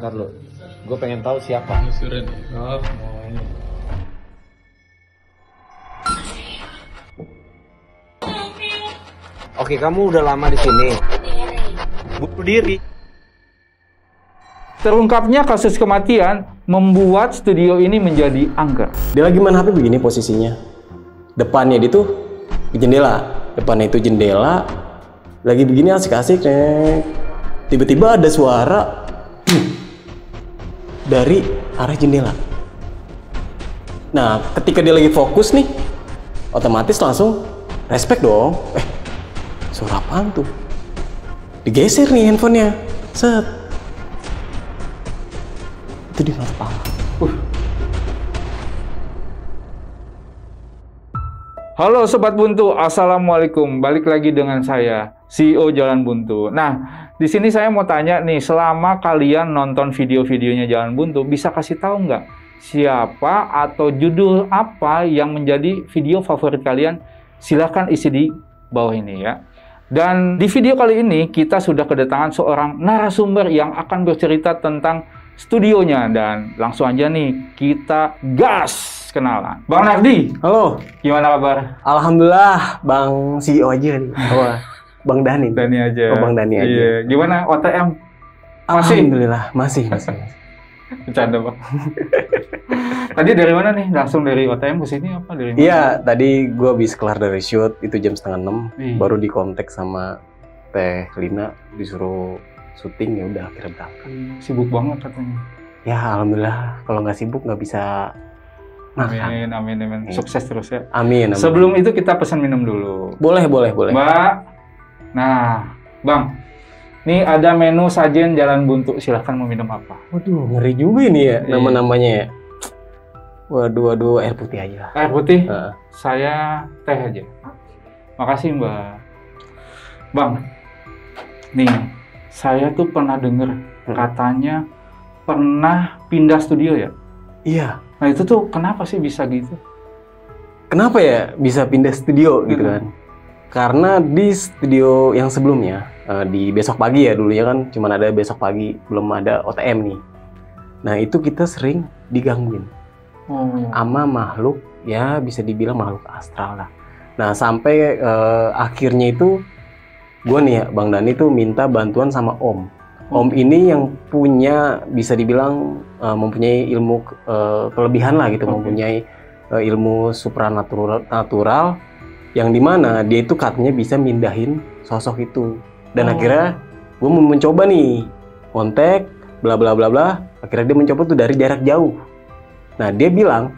Ntar lo, gue pengen tahu siapa. Nyusurin. Oh, mau ini. Oke, kamu udah lama di sini. Bunuh diri. Terungkapnya kasus kematian membuat studio ini menjadi angker. Dia lagi main HP begini posisinya. Depannya dia tuh di jendela. Depannya itu jendela. Lagi begini asik-asik. Tiba-tiba ada suara dari arah jendela. Nah, ketika dia lagi fokus nih, otomatis langsung respect dong. Suara apaan tuh? Digeser nih handphonenya. Set. Itu di mata kepala. Halo Sobat Buntu, Assalamualaikum. Balik lagi dengan saya, CEO Jalan Buntu. Nah, di sini saya mau tanya nih, selama kalian nonton video-videonya Jalan Buntu, bisa kasih tahu nggak siapa atau judul apa yang menjadi video favorit kalian? Silahkan isi di bawah ini ya. Dan di video kali ini kita sudah kedatangan seorang narasumber yang akan bercerita tentang studionya, dan langsung aja nih kita gas kenalan. Bang Nardi, Halo. gimana kabar? Alhamdulillah, Bang CEO aja nih. Bang Dani. Dani aja. Oh, Bang Dani aja. Iya. Gimana OTM? Masih? Alhamdulillah, masih. Bercanda, Bang. Tadi dari mana nih? Langsung dari OTM ke sini apa dari mana? Iya, tadi gue habis kelar dari shoot, itu jam 5:30. Iya. Baru dikontak sama Teh Lina, disuruh syuting, ya udah akhirnya berangkat. Sibuk banget katanya. Ya, alhamdulillah. Kalau nggak sibuk nggak bisa makan. Amin. Sukses terus ya. Amin. Sebelum itu kita pesan minum dulu. Boleh. Mbak. Nah, Bang. Nih ada menu sajen Jalan Buntu. Silahkan mau minum apa? Waduh, ngeri juga ini ya Iya. nama-namanya ya. Waduh, air putih aja lah. Air putih? Heeh. Saya teh aja. Makasih, Mbak. Bang, nih, saya tuh pernah denger katanya pernah pindah studio ya? Iya. Nah itu tuh kenapa sih bisa gitu? Kenapa ya bisa pindah studio gitu kan? Karena di studio yang sebelumnya, di besok pagi ya dulunya kan cuma ada besok pagi, belum ada OTM nih. Nah itu kita sering digangguin sama makhluk, ya bisa dibilang makhluk astral lah. Nah sampai akhirnya itu gue nih ya, Bang Dani tuh minta bantuan sama Om. Om ini yang punya, bisa dibilang mempunyai ilmu kelebihan lah gitu, mempunyai ilmu supranatural yang dimana dia itu katanya bisa mindahin sosok itu. Dan akhirnya gue mau mencoba nih kontak bla bla bla bla. Akhirnya dia mencoba tuh dari jarak jauh. Nah dia bilang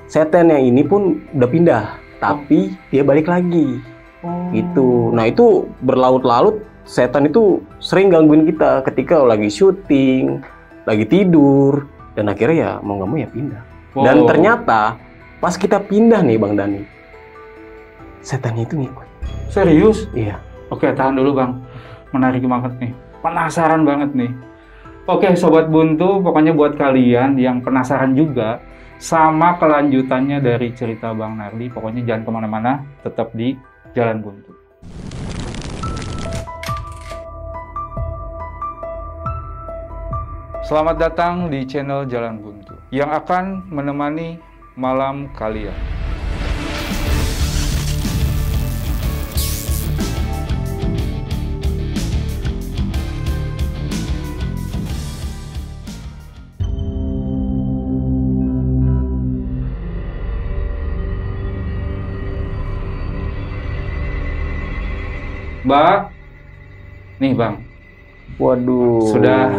setan yang ini pun udah pindah, tapi dia balik lagi gitu. Nah itu berlarut-larut, setan itu sering gangguin kita ketika lagi syuting, lagi tidur, dan akhirnya ya mau nggak mau ya pindah. Dan ternyata pas kita pindah nih Bang Dani, setannya itu ngikut. Serius? Iya. Oke, tahan dulu Bang. Menarik banget nih. Penasaran banget nih. Oke, Sobat Buntu, pokoknya buat kalian yang penasaran juga sama kelanjutannya dari cerita Bang Nardi, pokoknya jangan kemana-mana, tetap di Jalan Buntu. Selamat datang di channel Jalan Buntu yang akan menemani malam kalian. Mbak, nih Bang, Waduh. sudah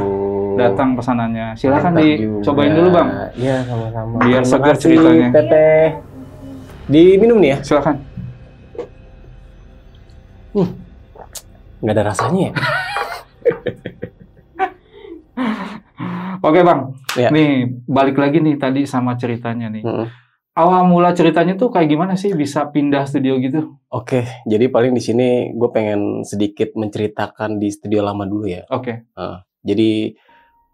datang pesanannya. Silakan Mantap dicobain juga. dulu Bang. Iya sama-sama. Biar Terima segar kasih, ceritanya. Teteh. Diminum nih ya? Silakan. Nggak ada rasanya ya? Oke Bang, Ya. nih balik lagi nih tadi sama ceritanya nih. Mm-mm. Awal mula ceritanya tuh kayak gimana sih bisa pindah studio gitu? Oke, jadi paling di sini gue pengen sedikit menceritakan di studio lama dulu ya. Oke. Jadi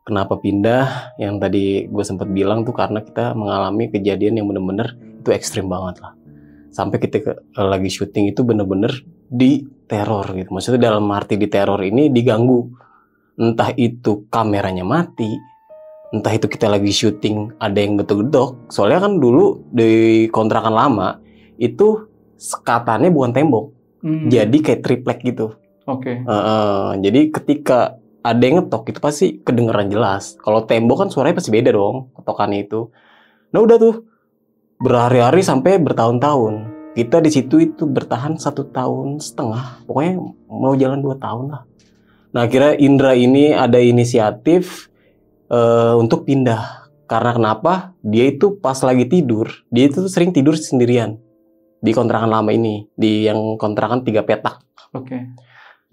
kenapa pindah? Yang tadi gue sempat bilang tuh karena kita mengalami kejadian yang bener-bener itu ekstrim banget lah. Sampai kita lagi syuting itu bener-bener di teror gitu. Maksudnya dalam arti di teror ini diganggu. entah itu kameranya mati, entah itu kita lagi syuting ada yang gedok-gedok. Soalnya kan dulu di kontrakan lama itu sekatannya bukan tembok, jadi kayak triplek gitu. Oke. Jadi ketika ada yang ngetok itu pasti kedengeran jelas. Kalau tembok kan suaranya pasti beda dong ketokannya itu. Nah udah tuh berhari-hari sampai bertahun-tahun. Kita di situ itu bertahan 1,5 tahun, pokoknya mau jalan 2 tahun lah. Nah akhirnya Indra ini ada inisiatif untuk pindah. Karena kenapa? Dia itu pas lagi tidur, dia itu sering tidur sendirian di kontrakan lama ini, di yang kontrakan 3 petak. Oke.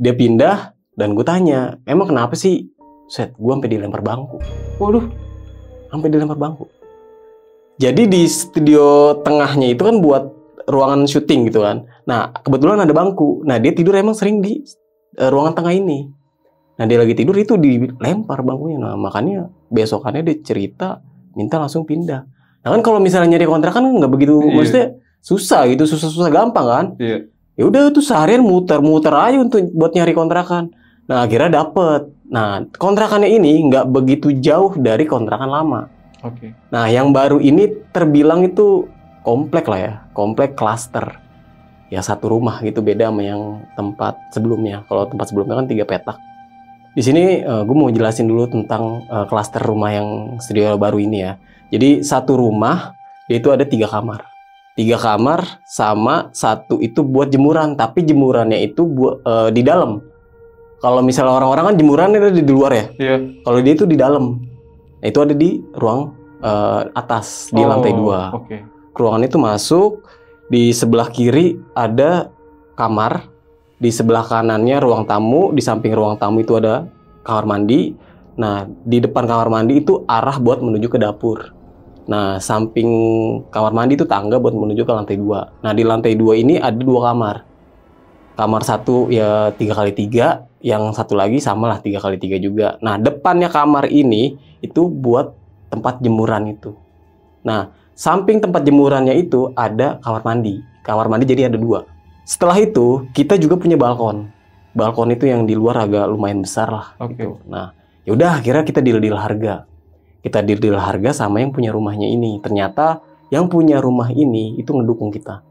Dia pindah dan gue tanya, emang kenapa sih? Set, gue sampai dilempar bangku. Waduh, Sampai dilempar bangku. Jadi di studio tengahnya itu kan buat ruangan syuting gitu kan. Nah kebetulan ada bangku. Nah dia tidur emang sering di ruangan tengah ini. Nah dia lagi tidur itu dilempar bangkunya. Nah makanya besokannya dia cerita minta langsung pindah. Nah kan kalau misalnya nyari kontrakan nggak begitu, maksudnya susah gitu, susah gampang kan. Iya. Ya udah tuh seharian muter aja untuk buat nyari kontrakan. Nah akhirnya dapet. Nah kontrakannya ini nggak begitu jauh dari kontrakan lama. Oke. Nah yang baru ini terbilang itu komplek lah ya, komplek klaster. Ya satu rumah gitu, beda sama yang tempat sebelumnya. Kalau tempat sebelumnya kan 3 petak. Di sini gue mau jelasin dulu tentang klaster rumah yang studio baru ini ya. Jadi satu rumah itu ada 3 kamar. 3 kamar sama 1 itu buat jemuran, tapi jemurannya itu buat di dalam. Kalau misalnya orang-orang kan jemurannya ada di luar ya. Iya. Kalau dia itu di dalam. Nah, itu ada di ruang atas di lantai 2. Oke. Ruangan itu masuk, di sebelah kiri ada kamar, di sebelah kanannya ruang tamu, di samping ruang tamu itu ada kamar mandi. Nah, di depan kamar mandi itu arah buat menuju ke dapur. Nah, samping kamar mandi itu tangga buat menuju ke lantai 2. Nah, di lantai 2 ini ada 2 kamar. Kamar 1 ya 3x3, yang satu lagi sama lah 3x3 juga. Nah, depannya kamar ini itu buat tempat jemuran itu. Nah, samping tempat jemurannya itu ada kamar mandi. Kamar mandi jadi ada 2. Setelah itu kita juga punya balkon. Balkon itu yang di luar agak lumayan besar lah. Oke. Gitu. Nah, yaudah akhirnya kita deal harga. Kita deal harga sama yang punya rumahnya ini. Ternyata yang punya rumah ini itu ngedukung kita.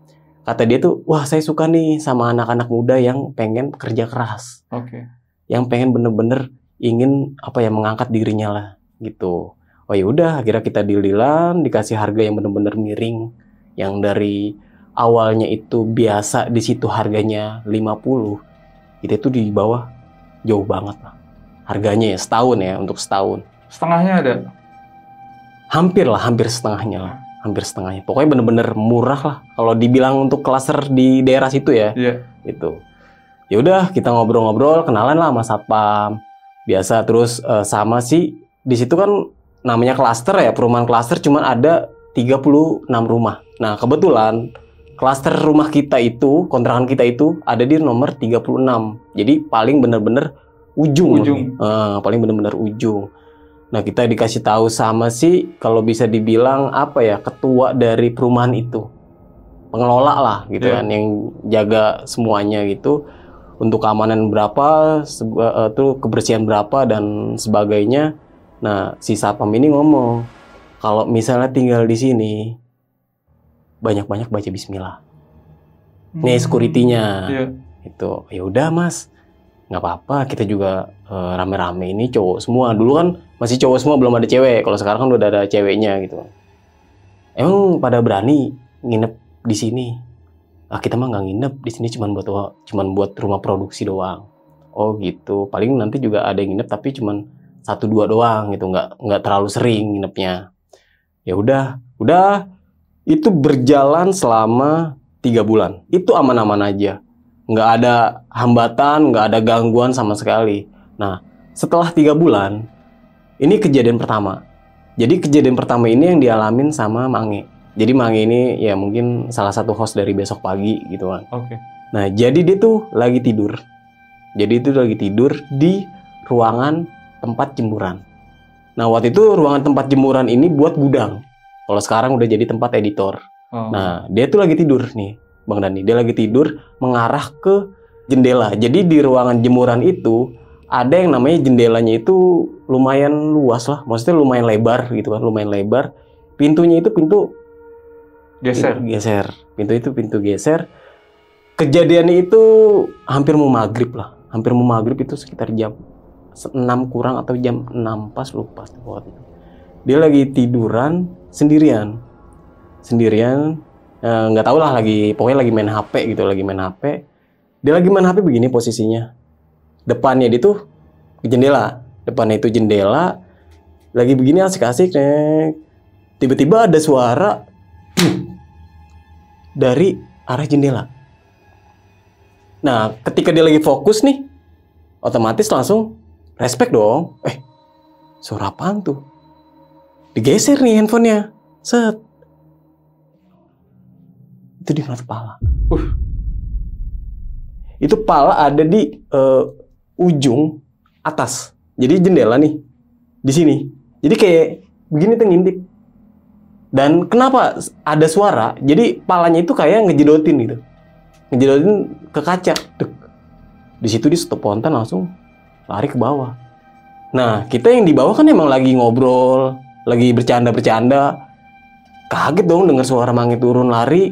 Kata dia tuh, wah saya suka nih sama anak-anak muda yang pengen kerja keras. Oke. Yang pengen bener-bener ingin mengangkat dirinya lah gitu. Oh ya udah, akhirnya kita deal-dealan, dikasih harga yang bener-bener miring, yang dari awalnya itu biasa di situ harganya 50, kita itu di bawah jauh banget lah. Harganya ya setahun ya, untuk setahun. Setengahnya ada? Hampir setengahnya lah, hampir setengahnya. Pokoknya bener-bener murah lah. Kalau dibilang untuk klaster di daerah situ ya, gitu. Ya udah, kita ngobrol-ngobrol, kenalan lah sama satpam. Biasa terus sama sih di situ kan. Namanya klaster ya, perumahan klaster cuman ada 36 rumah. Nah, kebetulan klaster rumah kita itu, kontrakan kita itu ada di nomor 36. Jadi paling bener-bener ujung. Paling bener-bener ujung. Nah, kita dikasih tahu sama si, kalau bisa dibilang ketua dari perumahan itu. Pengelola lah gitu kan, yang jaga semuanya gitu. Untuk keamanan berapa, tuh kebersihan berapa dan sebagainya. Nah, si satpam ini ngomong, kalau misalnya tinggal di sini, banyak-banyak baca bismillah. Nih security-nya. Itu, ya udah mas, nggak apa-apa. Kita juga rame-rame ini cowok semua. Dulu kan masih cowok semua, belum ada cewek. Kalau sekarang kan udah ada ceweknya gitu. Emang pada berani nginep di sini? Kita mah nggak nginep di sini, cuman buat rumah produksi doang. Oh gitu. Paling nanti juga ada yang nginep, tapi cuman 1-2 doang gitu, nggak terlalu sering nginepnya. Ya udah itu berjalan selama 3 bulan. Itu aman-aman aja, nggak ada hambatan, nggak ada gangguan sama sekali. Nah, setelah 3 bulan, ini kejadian pertama. Jadi kejadian pertama ini yang dialamin sama Mange. Jadi Mange ini ya mungkin salah satu host dari Besok Pagi gitu kan. Oke. Nah, jadi dia tuh lagi tidur. Jadi itu lagi tidur di ruangan tempat jemuran. Nah, waktu itu ruangan tempat jemuran ini buat gudang. Kalau sekarang udah jadi tempat editor. Nah, dia tuh lagi tidur nih, Bang Dani. Dia lagi tidur mengarah ke jendela. Jadi di ruangan jemuran itu ada yang namanya jendelanya itu lumayan luas lah, maksudnya lumayan lebar gitu kan, lumayan lebar. Pintunya itu pintu Geser. Pintu itu pintu geser. Kejadiannya itu hampir mau maghrib lah, hampir mau maghrib itu sekitar jam 6 kurang atau jam 6 pas, lupa waktu itu. Dia lagi tiduran sendirian, nggak tahu lah, pokoknya lagi main HP gitu, lagi main HP. Dia lagi main HP begini posisinya, depannya dia tuh ke jendela, depannya itu jendela, lagi begini asik-asik, tiba-tiba ada suara dari arah jendela. Nah, ketika dia lagi fokus nih, otomatis langsung respect dong. Suara apaan tuh? Digeser nih handphonenya. Set. Itu di mana pala. Itu pala ada di ujung atas. Jadi jendela nih di sini. Jadi kayak begini tuh ngintip. Dan kenapa ada suara? Jadi palanya itu kayak ngejedotin gitu. Ngejedotin ke kaca. Di situ dia spontan langsung lari ke bawah. Nah, kita yang di bawah kan emang lagi ngobrol, lagi bercanda-bercanda. Kaget dong dengar suara Mangi turun lari.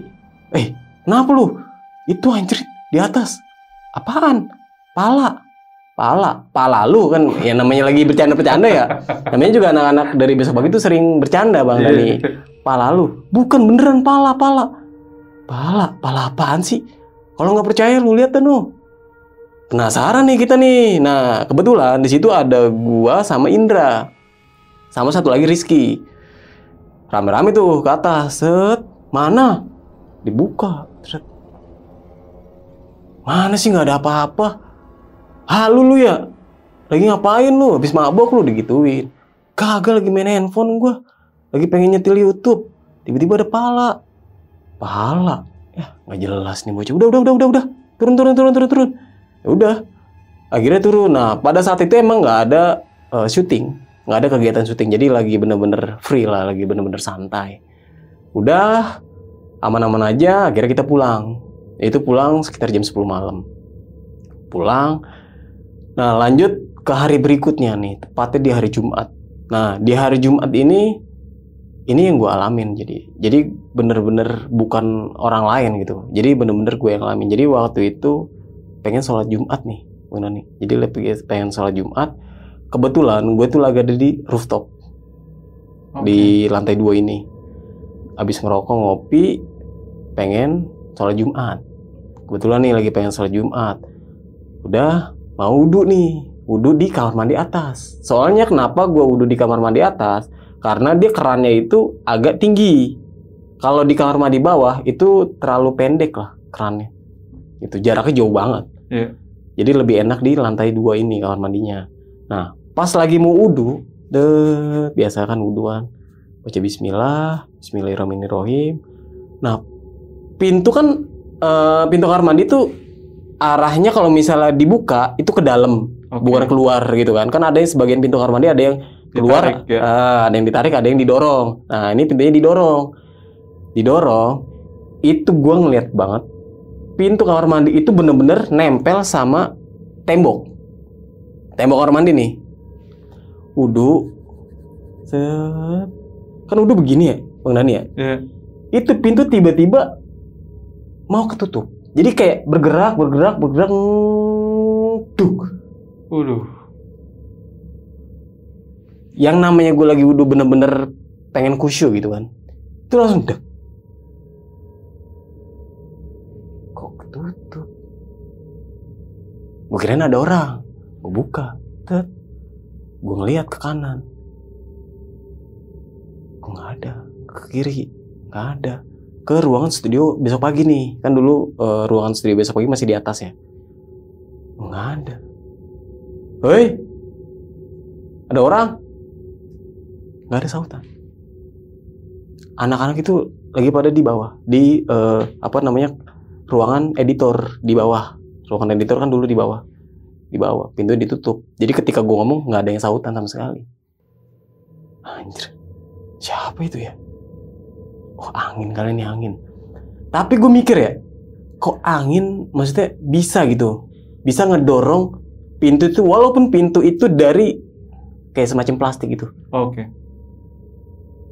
Kenapa lu? Itu anjir di atas. Apaan? Pala lu kan, ya namanya lagi bercanda-bercanda ya. Namanya juga anak-anak dari besok pagi tuh sering bercanda Bang Dani. Pala lu. Bukan beneran pala. Pala apaan sih? Kalau nggak percaya lu lihat deh no. Penasaran nih kita nih. Nah, kebetulan di situ ada gua sama Indra. Sama satu lagi Rizky. Rame-rame tuh ke atas. Set. Mana? Dibuka. Set. Mana sih nggak ada apa-apa? Lu ya? Lagi ngapain lu? Habis mabok lu digituin. Kagak, lagi main handphone gua. Lagi pengen nyetil YouTube. Tiba-tiba ada pala. Ya, nggak jelas nih bocah. Udah. Turun. Ya udah. Akhirnya turun. Nah, pada saat itu emang nggak ada syuting. Nggak ada kegiatan syuting. Jadi lagi bener-bener free lah. Lagi bener-bener santai. Udah. Aman-aman aja. Akhirnya kita pulang. Itu pulang sekitar jam 10 malam. Pulang. Nah, lanjut ke hari berikutnya nih. Tepatnya di hari Jumat. Nah, di hari Jumat ini yang gue alamin. Jadi bener-bener bukan orang lain gitu. Jadi bener-bener gue yang alamin. Jadi waktu itu pengen sholat Jumat nih. Jadi pengen sholat Jumat. Kebetulan gue tuh lagi ada di rooftop. Di lantai 2 ini. Abis ngerokok, ngopi. Pengen sholat Jumat. Kebetulan nih lagi pengen sholat Jumat. Udah mau wudhu nih. Wudhu di kamar mandi atas. Soalnya kenapa gue wudhu di kamar mandi atas? Karena dia kerannya itu agak tinggi. Kalau di kamar mandi bawah itu terlalu pendek lah kerannya. Itu jaraknya jauh banget. Yeah. Jadi lebih enak di lantai 2 ini kamar mandinya. Nah, pas lagi mau wudhu, biasa kan wudhuan. Baca bismillah, bismillahirrahmanirrahim. Nah, pintu kamar mandi tuh arahnya kalau misalnya dibuka itu ke dalam, bukan keluar gitu kan. Kan ada yang sebagian pintu kamar mandi ada yang keluar, ditarik, ya? Ada yang ditarik, ada yang didorong. Nah, ini pintunya didorong. Itu gue ngeliat banget pintu kamar mandi itu bener-bener nempel sama tembok kamar mandi nih. Wudhu, kan wudhu begini ya Bang Dani ya? Yeah. Itu pintu tiba-tiba mau ketutup. Jadi kayak bergerak. Duk. Yang namanya gue lagi wudhu bener-bener pengen khusyuk gitu kan. Itu langsung dek. Kok ketutup? Gue kirain ada orang. Gue buka. Gue ngeliat ke kanan. Kok nggak ada. Ke kiri. Nggak ada. Ke ruangan studio besok pagi nih. Kan dulu ruangan studio besok pagi masih di atas ya. Nggak ada. Hei, ada orang? Nggak ada sautan. Anak-anak itu lagi pada di bawah. Di ruangan editor di bawah. Ruangan editor kan dulu di bawah. Pintu ditutup. Jadi ketika gue ngomong nggak ada yang sautan sama sekali. Anjir, siapa itu ya? Angin kali ini angin. Tapi gue mikir ya, kok angin maksudnya bisa gitu, bisa ngedorong pintu itu, walaupun pintu itu dari kayak semacam plastik gitu. Oke.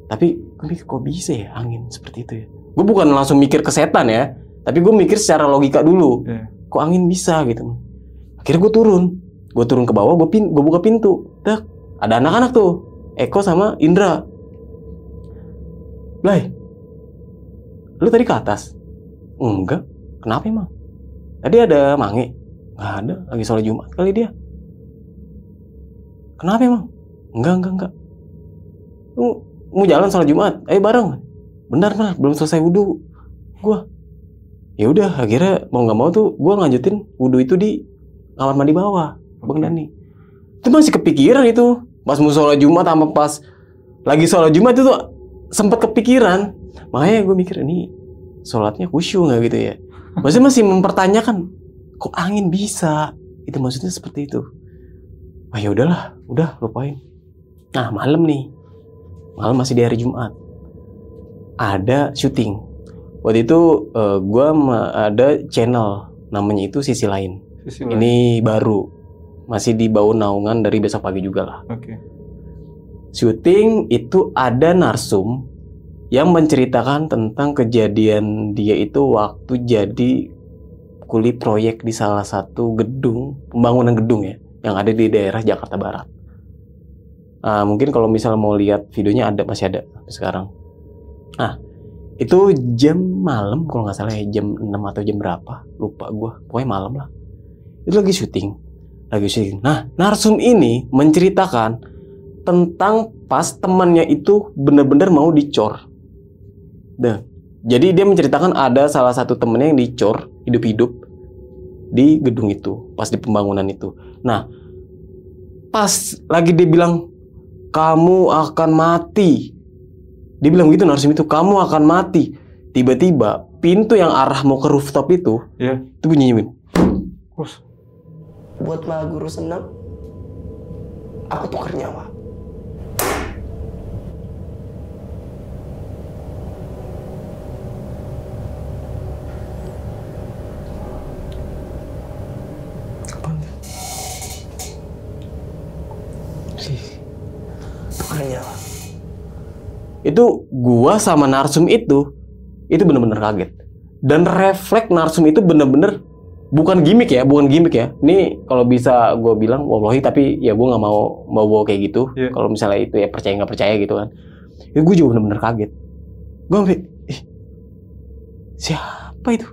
Tapi gue mikir kok bisa ya angin seperti itu ya. Gue bukan langsung mikir ke setan ya, tapi gue mikir secara logika dulu. Kok angin bisa gitu. Akhirnya gue turun ke bawah, gue buka pintu. Dak, ada anak-anak tuh, Eko sama Indra. Blay, lu tadi ke atas? Enggak. Kenapa emang? Tadi ada Mange? Nggak ada, lagi sholat Jumat kali dia. Kenapa emang? Enggak. Lu mau jalan sholat Jumat? Ayo bareng. Benar, belum selesai wudhu. Gua. Ya udah, akhirnya mau nggak mau tuh gua lanjutin wudhu itu di kamar mandi bawah, Bang Dani. Itu masih kepikiran itu. Pas mau sholat Jumat sama pas lagi sholat Jumat itu sempat kepikiran. Makanya gue mikir ini sholatnya khusyuk nggak gitu ya. Maksudnya masih mempertanyakan kok angin bisa. Itu maksudnya seperti itu. Ah ya udahlah, udah lupain. Nah malam masih di hari Jumat. Ada syuting. Waktu itu gue ada channel namanya itu Sisi Lain. Ini baru, masih di bawah naungan dari Besok Pagi juga lah. Oke. Syuting itu ada narsum yang menceritakan tentang kejadian dia itu waktu jadi kuli proyek di salah satu gedung, pembangunan gedung ya, yang ada di daerah Jakarta Barat. Mungkin kalau misalnya mau lihat videonya masih ada sekarang. Nah, itu jam malam kalau nggak salah ya, jam 6 atau jam berapa, lupa gue, pokoknya malam lah. Itu lagi syuting. Nah, narsum ini menceritakan tentang pas temannya itu benar-benar mau dicor. Jadi dia menceritakan ada salah satu temennya yang dicor hidup-hidup di gedung itu, pas di pembangunan itu. Nah, pas lagi dia bilang kamu akan mati. Dia bilang gitu narsum itu, kamu akan mati. Tiba-tiba pintu yang arah mau ke rooftop itu, itu bunyinya terus. Buat Maha Guru senang, aku tukar nyawa. Tukar nyawa. Itu gua sama narsum itu bener-bener kaget. Dan refleks narsum itu bener-bener bukan gimmick ya. Ini kalau bisa gue bilang wallahi, tapi ya gue nggak mau bawa kayak gitu. Kalau misalnya itu ya percaya nggak percaya gitu kan. Ya gue juga bener-bener kaget. Gue sampai, siapa itu?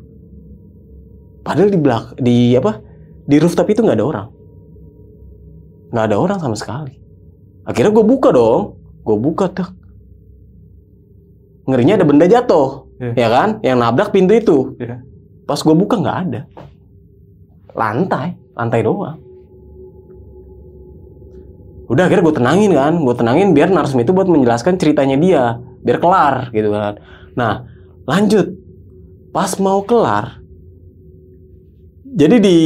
Padahal di rooftop itu nggak ada orang sama sekali. Akhirnya gue buka dong, tuh. Ngerinya ada benda jatuh, ya kan? Yang nabrak pintu itu. Pas gue buka nggak ada. Lantai doang. Udah akhirnya gue tenangin biar narsum itu buat menjelaskan ceritanya dia, biar kelar gitu kan. Nah lanjut, pas mau kelar, jadi di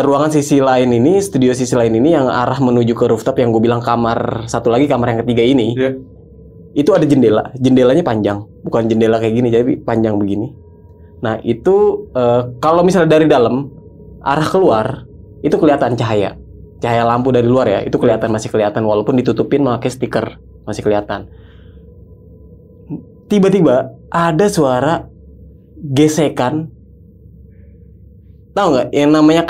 ruangan sisi lain ini, studio sisi lain ini yang arah menuju ke rooftop yang gue bilang kamar satu lagi, kamar yang ketiga ini, itu ada jendelanya panjang, bukan jendela kayak gini, jadi panjang begini. Nah itu kalau misalnya dari dalam arah keluar itu kelihatan cahaya lampu dari luar ya, itu masih kelihatan walaupun ditutupin pakai stiker, masih kelihatan. Tiba-tiba ada suara gesekan, tahu nggak? Yang namanya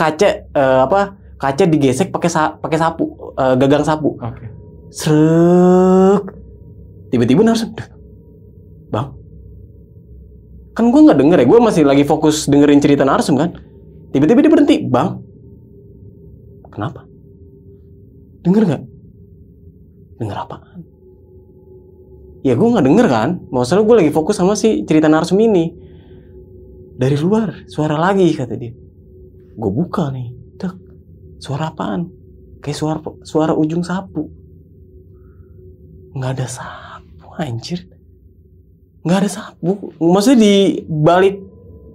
kaca digesek pakai sapu, gagang sapu. Srek. Tiba-tiba narsum, bang, kan gue nggak denger ya, gue masih lagi fokus dengerin cerita narsum kan. Tiba-tiba dia berhenti, bang, kenapa? Denger nggak? Denger apaan? Ya gue nggak denger kan, maksudnya gue lagi fokus sama si cerita narsum ini. Dari luar, suara lagi kata dia. Gue buka nih, suara apaan? Kayak suara ujung sapu. Nggak ada sapu, anjir. Nggak ada sapu. Maksudnya di balik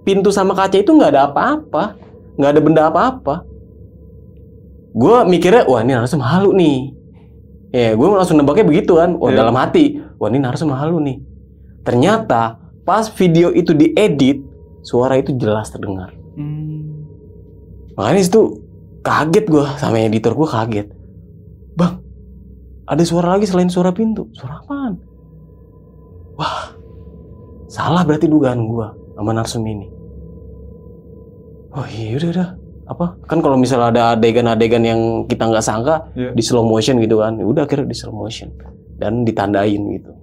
pintu sama kaca itu nggak ada apa-apa. Nggak ada benda apa-apa. Gue mikirnya, wah ini narsum halu nih. Ya, gue langsung nebaknya begitu kan. Dalam hati, wah ini narsum halu nih. Ternyata pas video itu diedit, suara itu jelas terdengar. Makanya itu Kaget gue sama editor gue kaget. Bang, ada suara lagi selain suara pintu. Suara apaan? Wah, salah berarti dugaan gue sama narsum ini. Oh iya udah. Apa? Kan kalau misalnya ada adegan-adegan yang kita nggak sangka di slow motion gitu kan. Ya udah akhirnya di slow motion dan ditandain gitu.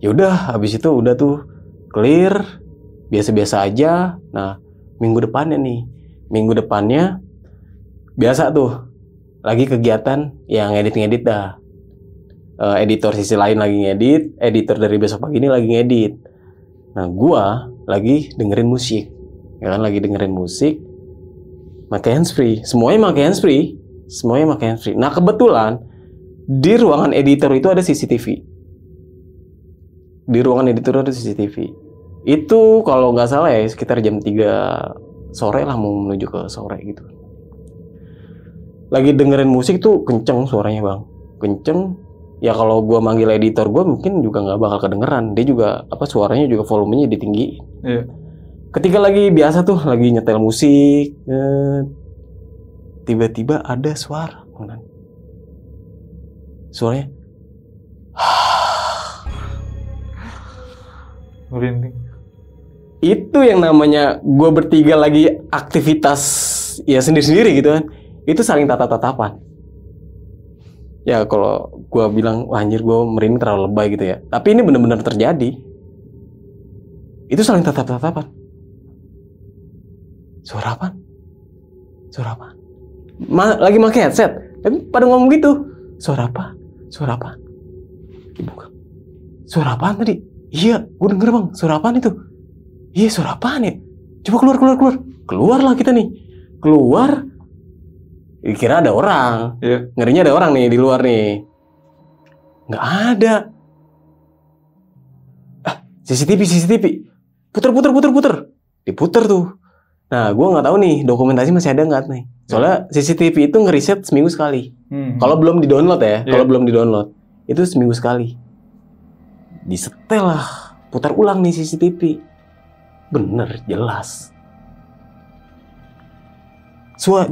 Ya udah, habis itu udah tuh clear, biasa-biasa aja. Nah, minggu depannya biasa tuh lagi kegiatan yang ngedit dah. Editor sisi lain lagi ngedit, editor dari besok pagi ini lagi ngedit. Nah, gua lagi dengerin musik. Ya kan, lagi dengerin musik, pakai handsfree. Semuanya pakai handsfree. Nah, kebetulan di ruangan editor itu ada CCTV. Itu kalau nggak salah ya sekitar jam 3 sore lah, mau menuju ke sore gitu. Lagi dengerin musik tuh kenceng suaranya bang, kenceng. Ya kalau gua manggil editor gua mungkin juga nggak bakal kedengeran. Dia juga suaranya juga volumenya ditinggiin. Iya. Ketika lagi biasa tuh lagi nyetel musik, tiba-tiba ada suara, suaranya merinding. Itu yang namanya gue bertiga lagi aktivitas ya sendiri-sendiri gitu kan. Itu saling tatap-tatapan. Ya kalau gue bilang, wah anjir gue merinding terlalu lebay gitu ya. Tapi ini benar-benar terjadi. Itu saling tatap-tatapan. Suara apa? Lagi pakai headset. Tapi pada ngomong gitu. Suara apa? Dibuka. Suara apaan tadi? Iya, gue denger bang. Suara apaan itu? Iya, suara apaan ya? Coba keluar. Keluarlah kita nih. Keluar. Kira ada orang. Iya. Ngerinya ada orang nih di luar nih. Nggak ada. CCTV. Puter. Diputer tuh. Nah, gue nggak tahu nih dokumentasi masih ada nggak nih. Soalnya CCTV itu ngeriset seminggu sekali. Kalau belum di-download ya. Kalau belum di-download. Itu seminggu sekali. Disetel lah. Putar ulang nih CCTV. Bener, jelas.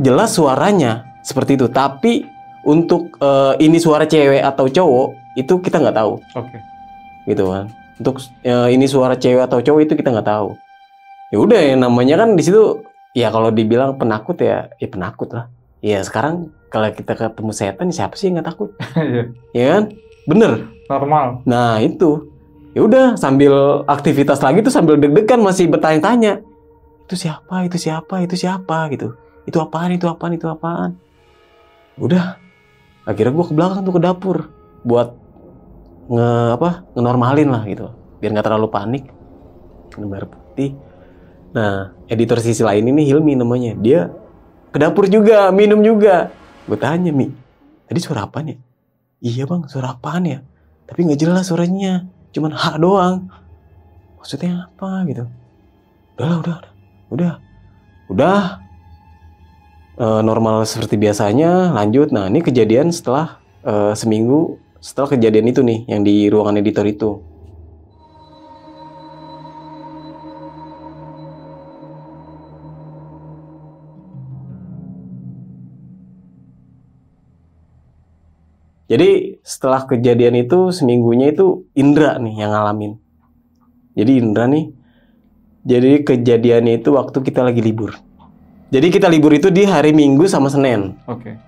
Jelas suaranya seperti itu. Tapi untuk ini suara cewek atau cowok itu kita nggak tahu. Oke. Gitu kan. Untuk ini suara cewek atau cowok itu kita nggak tahu. Ya udah, yang namanya kan di situ ya kalau dibilang penakut ya penakut lah. Ya sekarang kalau kita ketemu setan siapa sih yang nggak takut? Ya kan? Bener. Normal. Nah itu. Ya udah, sambil aktivitas lagi tuh sambil deg-degan masih bertanya-tanya. Itu siapa gitu. Itu apaan? Udah. Akhirnya gue ke belakang tuh ke dapur buat ngenormalin lah gitu. Biar nggak terlalu panik. Minum air putih. Nah, editor sisi lain ini Hilmi namanya. Dia ke dapur juga, minum juga. Gue tanya, Mi, tadi suara apaan ya? Iya bang, suara apaan ya? Tapi nggak jelas suaranya. Cuman H doang. Maksudnya apa gitu? Udah. Normal seperti biasanya, lanjut. Nah, ini kejadian setelah seminggu setelah kejadian itu nih, yang di ruangan editor itu. Jadi setelah kejadian itu seminggunya itu Indra nih yang ngalamin. Jadi kejadiannya itu waktu kita lagi libur. Jadi kita libur itu di hari Minggu sama Senin. Oke.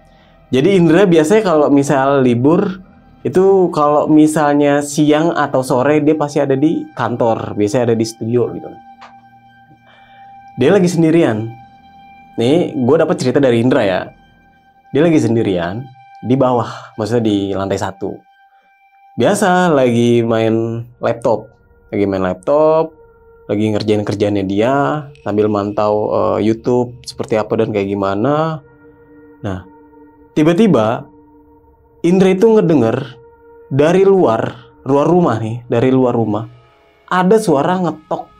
Jadi Indra biasanya kalau misal libur itu kalau misalnya siang atau sore dia pasti ada di kantor, biasanya ada di studio gitu. Dia lagi sendirian. Nih, gue dapat cerita dari Indra ya. Dia lagi sendirian di bawah, maksudnya di lantai 1. Biasa lagi main laptop, lagi ngerjain kerjaannya dia, sambil mantau YouTube seperti apa dan kayak gimana. Nah, tiba-tiba Indra itu ngedenger dari luar rumah ada suara ngetok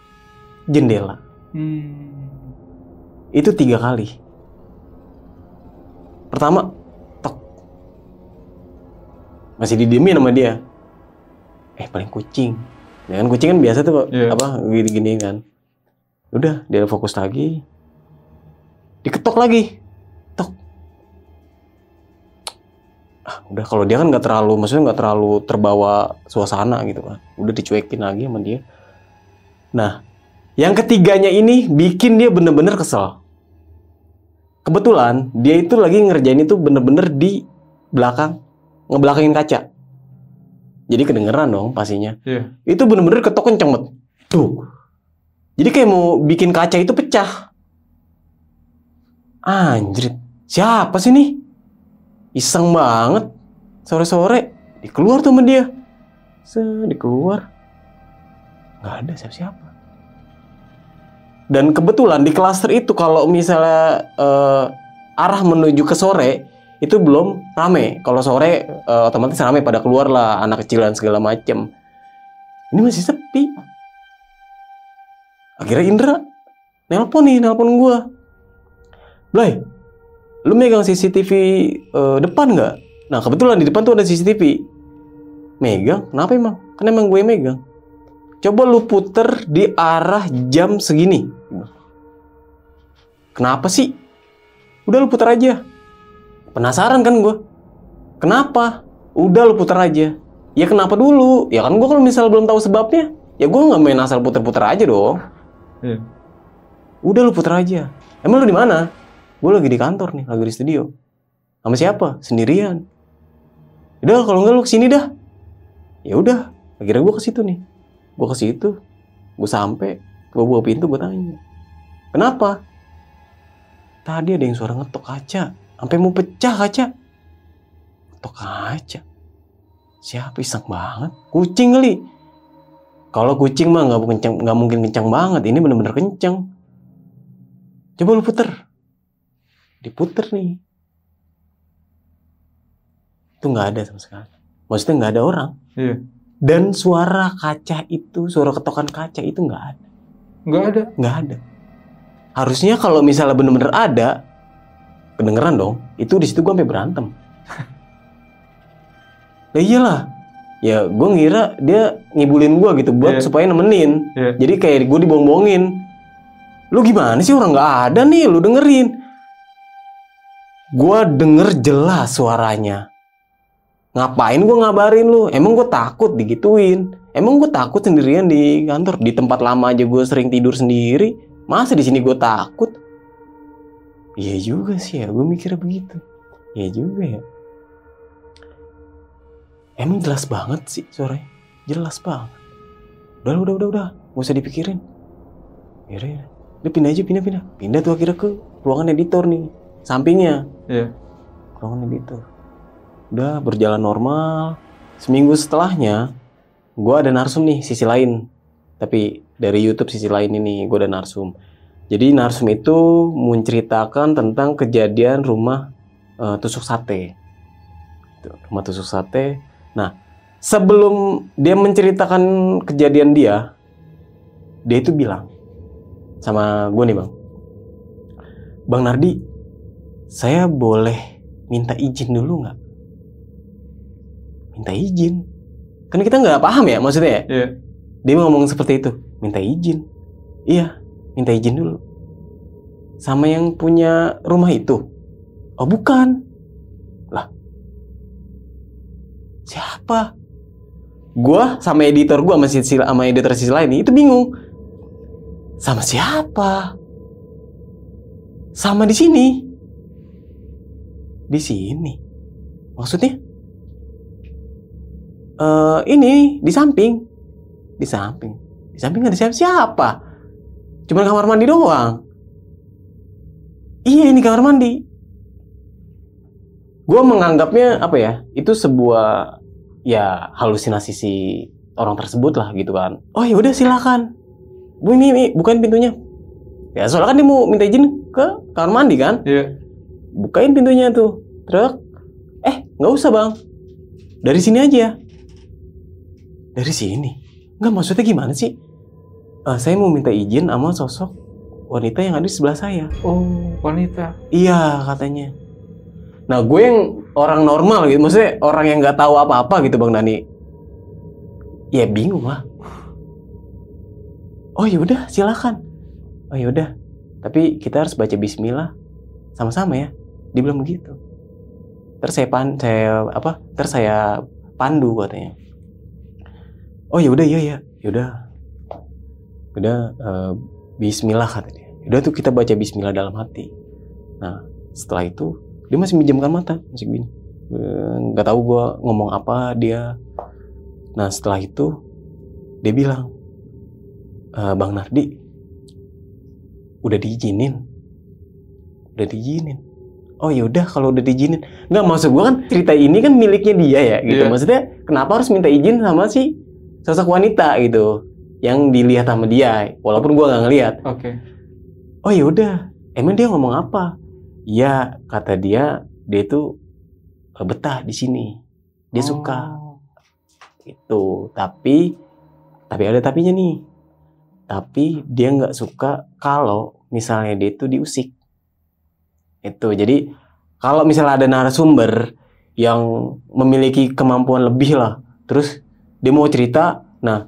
jendela. Itu 3 kali. Pertama, masih didiemin sama dia. Paling kucing. Ya kan kucing kan biasa tuh gini-gini kan. Udah, dia fokus lagi. Diketok lagi. Udah, kalau dia kan nggak terlalu, maksudnya nggak terlalu terbawa suasana gitu kan. Udah dicuekin lagi sama dia. Nah, yang ketiganya ini bikin dia bener-bener kesel. Kebetulan dia itu lagi ngerjain itu bener-bener di belakang, ngebelakangin kaca. Jadi kedengeran dong pastinya. Iya. Itu bener-bener ketok kenceng banget. Tuh. Jadi kayak mau bikin kaca itu pecah. Anjrit, siapa sih nih? Iseng banget. Sore-sore dikeluar tuh sama dia. Dikeluar. Nggak ada siapa-siapa. Dan kebetulan di klaster itu kalau misalnya arah menuju ke sore itu belum rame. Kalau sore otomatis rame, pada keluar lah anak kecil dan segala macem. Ini masih sepi. Akhirnya Indra nelpon gua. Blay, lu megang CCTV depan nggak? Nah kebetulan di depan tuh ada CCTV. Megang? Kenapa emang? Kan emang gue megang. Coba lu puter di arah jam segini. Kenapa sih? Udah lu puter aja. Penasaran kan gue? Kenapa? Udah lu puter aja. Ya kenapa dulu? Ya kan gue kalau misal belum tahu sebabnya, ya gue nggak main asal puter-puter aja dong. Udah lu puter aja. Emang lu di mana? Gue lagi di kantor nih, lagi di studio. Sama siapa? Sendirian. Udah kalau enggak lu kesini dah. Ya udah, akhirnya gue ke situ nih. Gue ke situ, gue sampai, gue buka pintu, gue tanya, kenapa? Tadi ada yang suara ngetok kaca, sampai mau pecah kaca. Ngetok kaca. Siapa? Iseng banget. Kucing kali. Kalau kucing mah nggak mungkin kencang banget. Ini bener-bener kencang. Coba lu puter. Diputer nih. Itu nggak ada sama sekali. Maksudnya nggak ada orang. Iya. Dan suara kaca itu, suara ketokan kaca itu nggak ada. Nggak ada. Nggak ada. Harusnya kalau misalnya bener-bener ada, kedengeran dong. Itu di situ gue sampai berantem. Lah iyalah. Ya gue ngira dia ngibulin gue gitu buat supaya nemenin. Jadi kayak gue dibohong-bohongin. Lu gimana sih, orang nggak ada nih, lu dengerin. Gue denger jelas suaranya. Ngapain gue ngabarin lu? Emang gue takut digituin? Emang gue takut sendirian di kantor? Di tempat lama aja gue sering tidur sendiri. Masa di sini gue takut? Iya juga sih ya, gue mikirnya begitu. Iya juga ya. Emang jelas banget sih suaranya. Jelas banget. Udah. Gak usah dipikirin. Ya. Udah pindah aja, pindah. Pindah tuh akhirnya ke ruangan editor nih. Sampingnya. Iya. Ruangan editor. Udah berjalan normal. Seminggu setelahnya, gue ada narsum nih sisi lain. Tapi dari YouTube sisi lain ini gue ada narsum. Jadi narsum itu menceritakan tentang kejadian rumah tusuk sate. Rumah tusuk sate. Nah, sebelum dia menceritakan kejadian dia itu bilang sama gue nih, Bang Nardi, saya boleh minta izin dulu nggak? Minta izin? Kan kita nggak paham ya maksudnya ya? Iya. Dia ngomong seperti itu, minta izin. Iya, minta izin dulu. Sama yang punya rumah itu? Oh bukan. Lah, siapa? Gua sama editor gua sama editor sisi lain itu bingung. Sama siapa? Sama di sini. Di sini. Maksudnya? Ini di samping. Di samping nggak ada siapa. Cuma kamar mandi doang. Iya, ini kamar mandi. Gue menganggapnya apa ya? Itu sebuah ya halusinasi si orang tersebut lah gitu kan. Oh ya udah silakan. Bu ini bukain pintunya. Ya soalnya kan dia mau minta izin ke kamar mandi kan. Iya. Bukain pintunya tuh. Truk. Nggak usah bang. Dari sini aja. Dari sini. Nggak, maksudnya gimana sih? Saya mau minta izin sama sosok wanita yang ada di sebelah saya. Oh, wanita. Iya katanya. Nah gue yang orang normal gitu, maksudnya orang yang nggak tahu apa-apa gitu Bang Dani. Ya bingung lah. Oh yaudah silakan. Oh yaudah. Tapi kita harus baca Bismillah sama-sama ya. Dia bilang begitu. Terus saya pandu katanya. Oh ya udah, iya. Udah Bismillah katanya. Udah tuh kita baca Bismillah dalam hati. Nah setelah itu dia masih menjamkan mata, masih gini. Nggak tahu gue ngomong apa dia. Nah setelah itu dia bilang, Bang Nardi, udah diizinin. Oh yaudah kalau udah diizinin. Nggak, maksud gue kan cerita ini kan miliknya dia ya gitu. Maksudnya kenapa harus minta izin sama si sosok wanita gitu yang dilihat sama dia, walaupun gue nggak ngelihat. Oh yaudah, emang dia ngomong apa? Ya kata dia itu betah di sini, dia suka itu. Tapi ada tapinya nih. Tapi dia nggak suka kalau misalnya dia itu diusik. Itu jadi kalau misalnya ada narasumber yang memiliki kemampuan lebih lah, terus dia mau cerita, nah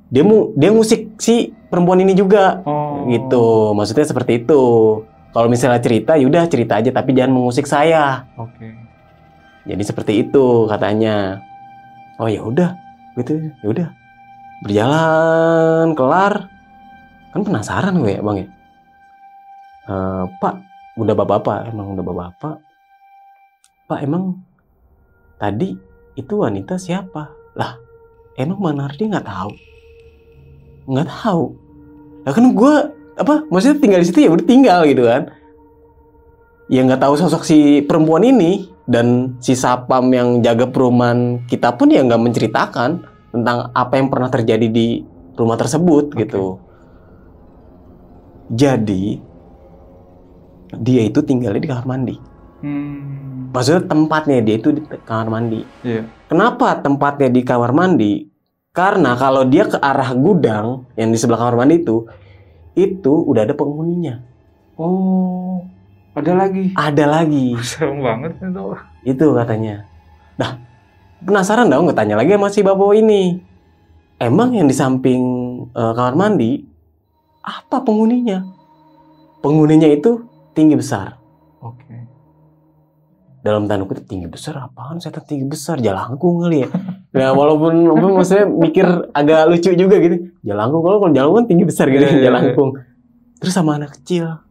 dia ngusik si perempuan ini juga, gitu. Maksudnya seperti itu. Kalau misalnya cerita, yaudah cerita aja, tapi jangan mengusik saya. Jadi seperti itu katanya. Oh ya udah, gitu. Ya udah. Berjalan kelar. Kan penasaran gue ya, Bang ya. Pak, udah bapak-bapak, emang udah bapak-bapak. Pak, emang tadi itu wanita siapa? Lah, emang Bang Nardi nggak tahu? Nggak tahu. Lah kan gue maksudnya tinggal di situ ya udah tinggal gitu kan. Ya nggak tahu sosok si perempuan ini, dan si sapam yang jaga perumahan kita pun ya nggak menceritakan tentang apa yang pernah terjadi di rumah tersebut gitu. Jadi dia itu tinggalnya di kamar mandi. Maksudnya tempatnya dia itu di kamar mandi. Kenapa tempatnya di kamar mandi? Karena kalau dia ke arah gudang yang di sebelah kamar mandi itu udah ada penghuninya. Oh, ada lagi? Ada lagi. Serem banget itu. Itu katanya. Nah, penasaran dong, gue tanya lagi sama si bapak ini. Emang yang di samping kamar mandi, apa penghuninya? Penghuninya itu tinggi besar. Dalam tanda kutip tinggi besar, apaan setan tinggi besar? Jalangkung kali ya. Nah, walaupun maksudnya mikir agak lucu juga gitu. Jalangkung, kalau jalangkung kan tinggi besar gitu, jalangkung. Terus sama anak kecil.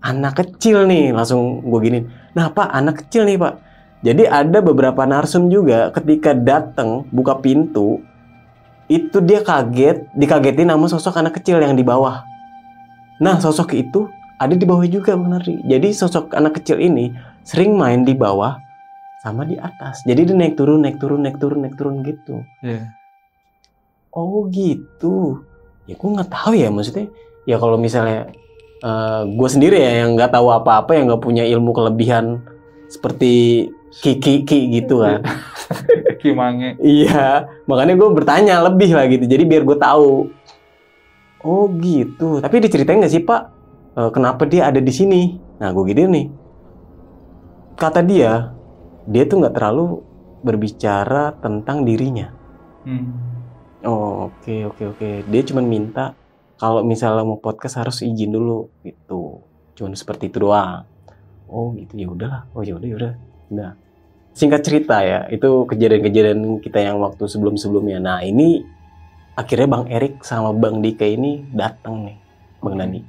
Anak kecil nih, langsung gue giniin. Nah Pak, anak kecil nih Pak. Jadi ada beberapa narsum juga ketika datang buka pintu, itu dia dikagetin sama sosok anak kecil yang di bawah. Nah sosok itu ada di bawah juga Bang Nardi. Jadi sosok anak kecil ini sering main di bawah sama di atas. Jadi dia naik turun gitu. Oh gitu. Ya gue nggak tahu ya, maksudnya. Ya kalau misalnya gue sendiri ya yang nggak tahu apa-apa, yang nggak punya ilmu kelebihan seperti Ki gitu kan. Kimange. Iya, makanya gue bertanya lebih lah gitu. Jadi biar gue tahu. Oh gitu. Tapi diceritain nggak sih Pak? Kenapa dia ada di sini? Nah gue gini nih. Kata dia tuh nggak terlalu berbicara tentang dirinya. Oh oke. Dia cuma minta kalau misalnya mau podcast harus izin dulu gitu. Cuman seperti itu doang. Oh gitu, ya udahlah. Oh ya udah. Nah, singkat cerita ya, itu kejadian-kejadian kita yang waktu sebelum-sebelumnya. Nah ini akhirnya Bang Erik sama Bang Dika ini datang nih, Bang Nani.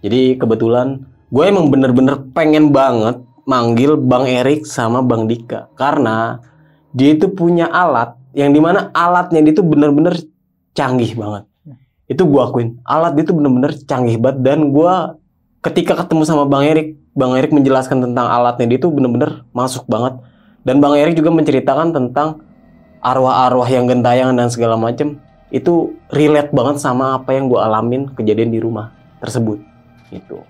Jadi kebetulan gue emang bener-bener pengen banget manggil Bang Erik sama Bang Dika, karena dia itu punya alat yang dimana alatnya dia itu bener-bener canggih banget. Itu gue akuin, alat dia itu bener-bener canggih banget. Dan gue ketika ketemu sama Bang Erik menjelaskan tentang alatnya dia itu bener-bener masuk banget. Dan Bang Erik juga menceritakan tentang arwah-arwah yang gentayangan dan segala macem. Itu relate banget sama apa yang gue alamin kejadian di rumah tersebut. Gitu.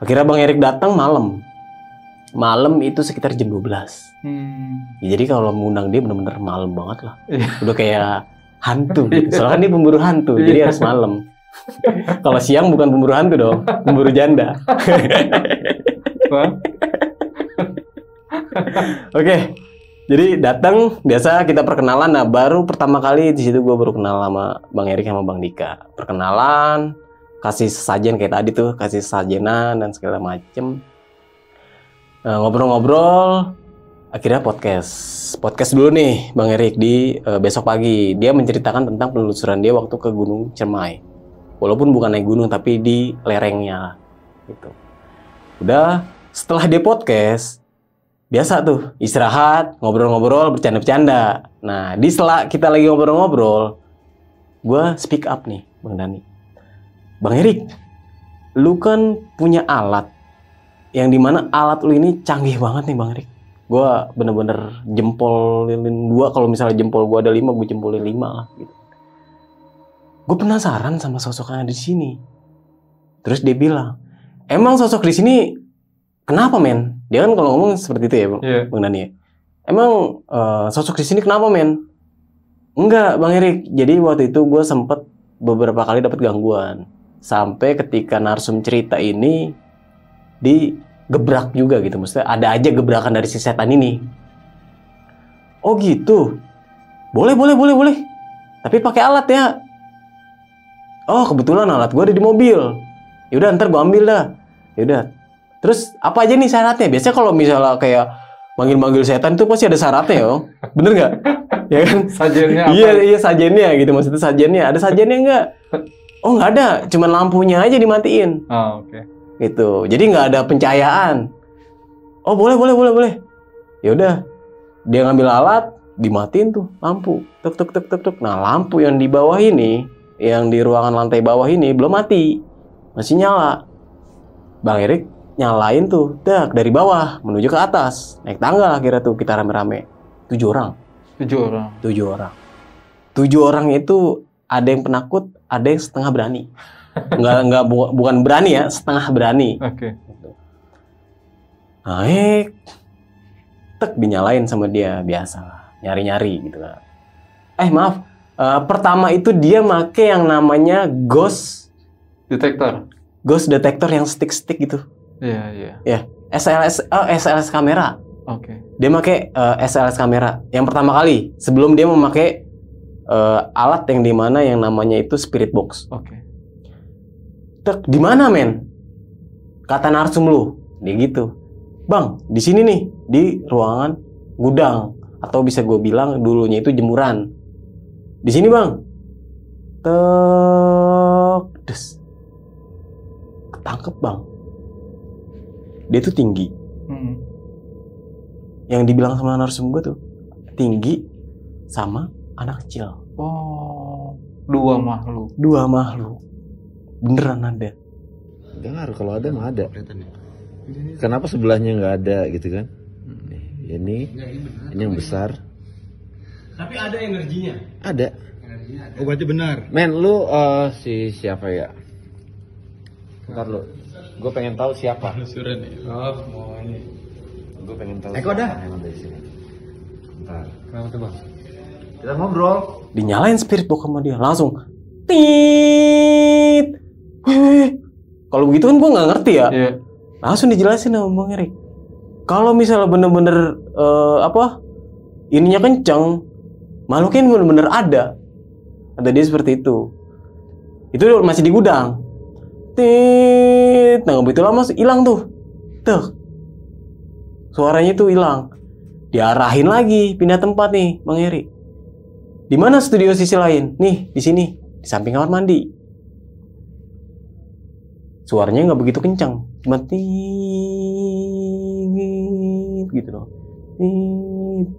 Akhirnya Bang Erik datang malam itu sekitar jam 12. Ya, jadi kalau mengundang dia bener-bener malam banget lah. Udah kayak hantu gitu. Soalnya kan dia pemburu hantu, jadi harus malam. Kalau siang bukan pemburu hantu dong, pemburu janda. Oke, jadi datang biasa kita perkenalan. Nah baru pertama kali di situ gue baru kenal sama Bang Erik sama Bang Dika. Perkenalan, kasih sesajen kayak tadi tuh, kasih sesajenan dan segala macem. Ngobrol-ngobrol, akhirnya podcast dulu nih Bang Erik di Besok Pagi. Dia menceritakan tentang penelusuran dia waktu ke Gunung Ciremai. Walaupun bukan naik gunung tapi di lerengnya gitu. Udah setelah dia podcast, biasa tuh istirahat, ngobrol-ngobrol, bercanda-bercanda. Nah, di setelah kita lagi ngobrol-ngobrol, gue speak up nih, Bang Dani. Bang Erik, lu kan punya alat, yang dimana alat lu ini canggih banget nih Bang Erik. Gue bener-bener jempolin 2, kalau misalnya jempol gue ada 5, gue jempolin 5 lah gitu. Gue penasaran sama sosok yang ada di sini. Terus dia bilang, emang sosok di sini kenapa men? Dia kan kalau ngomong seperti itu ya Bang Dani ya. Emang sosok di sini kenapa men? Enggak Bang Erik, jadi waktu itu gue sempet beberapa kali dapat gangguan. Sampai ketika narsum cerita ini digebrak juga gitu. Maksudnya ada aja gebrakan dari si setan ini. Oh gitu? Boleh. Tapi pakai alat ya. Oh kebetulan alat gue ada di mobil. Yaudah ntar gue ambil dah. Yaudah. Terus apa aja nih syaratnya? Biasanya kalau misalnya kayak manggil-manggil setan itu pasti ada syaratnya ya. Bener nggak? Ya kan? Sajennya apa? Iya sajennya gitu. Maksudnya sajennya. Ada sajennya nggak? Oh nggak ada. Cuman lampunya aja dimatiin. Oh, oke. Gitu. Jadi nggak ada pencahayaan. Oh boleh. Yaudah. Dia ngambil alat, dimatiin tuh lampu. Tuk. Nah lampu yang di bawah ini, yang di ruangan lantai bawah ini belum mati. Masih nyala. Bang Erik nyalain tuh, dari bawah menuju ke atas. Naik tangga akhirnya tuh kita rame-rame. 7 orang. 7 orang itu ada yang penakut, ada yang setengah berani. Bukan berani ya, setengah berani. Oke. Naik, dinyalain sama dia, biasa lah, nyari-nyari gitu kan. Maaf, pertama itu dia make yang namanya ghost detector yang stick gitu. Iya. Ya, SLS kamera. Oke. Dia make SLS kamera yang pertama kali sebelum dia memakai alat yang dimana yang namanya itu spirit box. Oke. Di mana men? Kata narsum lu, dia gitu. Bang, di sini nih, di ruangan gudang atau bisa gue bilang dulunya itu jemuran. Di sini bang. Ketangkep bang. Dia tuh tinggi. Yang dibilang sama narsum gue tuh tinggi sama anak kecil. Oh, 2 makhluk. Beneran ada. Enggak ngaruh, kalau ada mah ada. Kenapa sebelahnya nggak ada gitu kan? Ini yang besar. Tapi ada energinya. Ada. Oh berarti benar. Men, lu siapa ya? Bentar lu. Gue pengen tahu siapa. Penelusuran nih. Oh, mau ini. Gue pengen tahu. Eko dah. Yang ada di sini. Bentar. Kenapa tuh bang? Kita ngobrol. Dinyalain spirit box sama dia langsung. Tit. Kalau begitu kan gue nggak ngerti ya. Iya. Langsung dijelasin sama Bang Erik. Kalau misalnya bener-bener ininya kenceng, makhluknya bener-bener ada. Kata dia seperti itu. Itu masih di gudang. Tit. Nah, begitu lama hilang tuh. Suaranya tuh hilang. Diarahin lagi, pindah tempat nih, Bang Erik. Di mana studio sisi lain? Nih, di sini, di samping kamar mandi. Suaranya nggak begitu kencang, cuma tinggi gitu loh.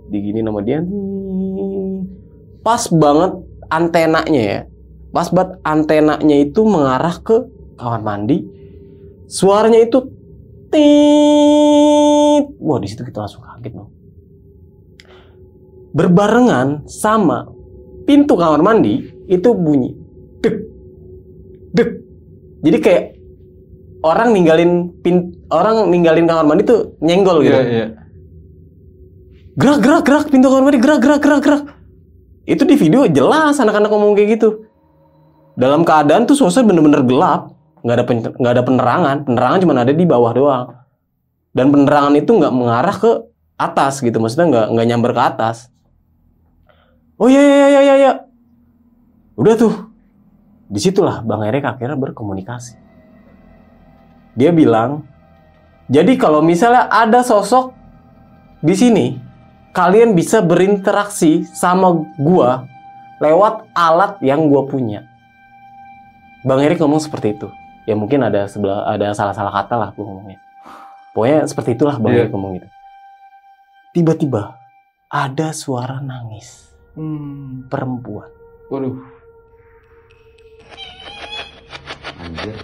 Digini nama dia. Pas banget antenanya ya. Pas banget antenanya itu mengarah ke kamar mandi. Suaranya itu tit. Wah, di situ kita langsung kaget loh. Berbarengan sama pintu kamar mandi itu bunyi dek. Jadi kayak orang ninggalin kamar mandi tuh nyenggol gitu. Iya. Gerak pintu kamar mandi gerak. Itu di video jelas anak-anak ngomong kayak gitu. Dalam keadaan tuh suasana bener-bener gelap, nggak ada penerangan cuma ada di bawah doang. Dan penerangan itu nggak mengarah ke atas gitu, maksudnya nggak nyamber ke atas. Oh ya. Udah tuh, disitulah Bang Erik akhirnya berkomunikasi. Dia bilang, Jadi kalau misalnya ada sosok di sini, kalian bisa berinteraksi sama gua lewat alat yang gua punya. Bang Erik ngomong seperti itu. Ya mungkin ada salah-salah kata lah gua ngomongnya. Pokoknya seperti itulah Bang Erik ngomong gitu. Tiba-tiba ada suara nangis perempuan. Waduh. Anjir.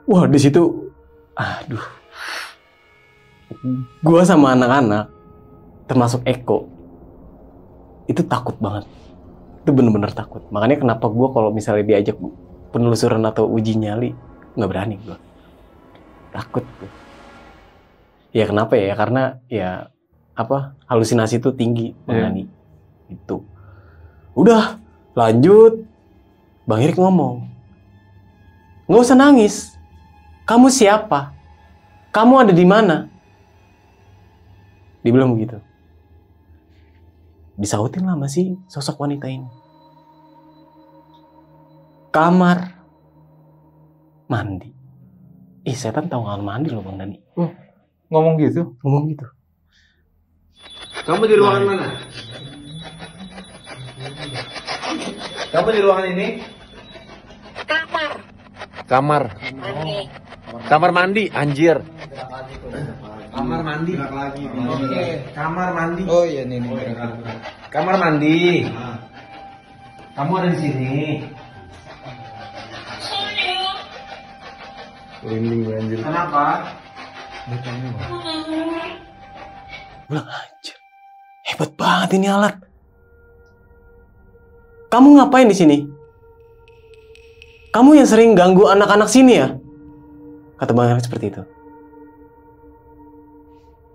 Wah, di situ, aduh, gua sama anak-anak, termasuk Eko, itu takut banget. Itu bener-bener takut. Makanya kenapa gua kalau misalnya diajak penelusuran atau uji nyali, nggak berani gua. Takut gua. Ya kenapa ya? Karena ya apa? Halusinasi itu tinggi, Bang Dani. Itu. Udah, lanjut. Bang Erik ngomong, nggak usah nangis. Kamu siapa? Kamu ada di mana? Dibilang begitu. Disautin lah masih sosok wanita ini. Kamar mandi. Ih, setan tahu kamar mandi loh Bang Dani. Ngomong gitu? Ngomong gitu. Kamu di ruangan mana? Kamu di ruangan ini? Kamar. Kamar mandi, anjir. Kamar mandi. Oke, kamar mandi. Oh iya nih. Kamar mandi. Kamu ada di sini. Anjir. Kenapa? Bilang anjir. Hebat banget ini alat. Kamu ngapain di sini? Kamu yang sering ganggu anak-anak sini ya? Kata Bang Erik seperti itu.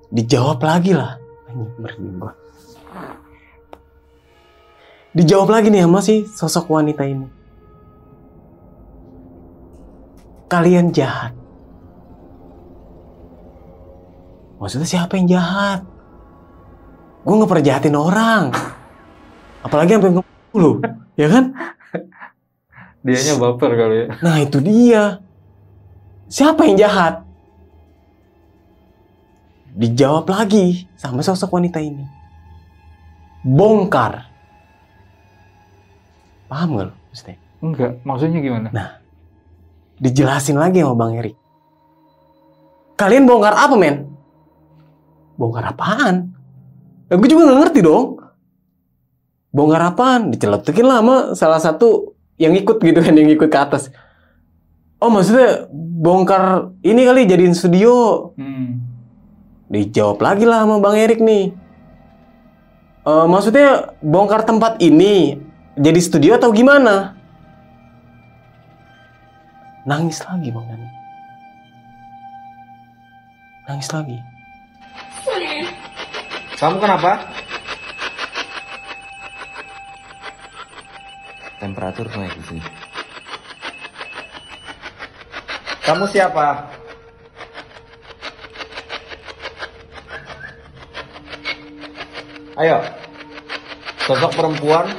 Dijawab lagi lah. Dijawab lagi nih sama si sosok wanita ini. Kalian jahat. Maksudnya siapa yang jahat? Gue gak pernah jahatin orang. Apalagi sampai ngebunuh, ya kan? Dianya baper kali ya. Nah itu dia. Siapa yang jahat? Dijawab lagi sama sosok wanita ini. Bongkar. Paham gak lo? Maksudnya? Enggak, maksudnya gimana? Nah, dijelasin lagi sama Bang Erik. Kalian bongkar apa, men? Bongkar apaan? Gue juga gak ngerti dong. Bongkar apaan? Diceletukin lah sama salah satu yang ikut gitu kan, yang ikut ke atas. Oh maksudnya bongkar ini kali jadiin studio. Dijawab lagi lah sama Bang Erik nih. Maksudnya bongkar tempat ini jadi studio atau gimana? Nangis lagi Bang Dani. Nangis lagi. Kamu kenapa? Temperatur naik di sini. Kamu siapa? Ayo. Sosok perempuan.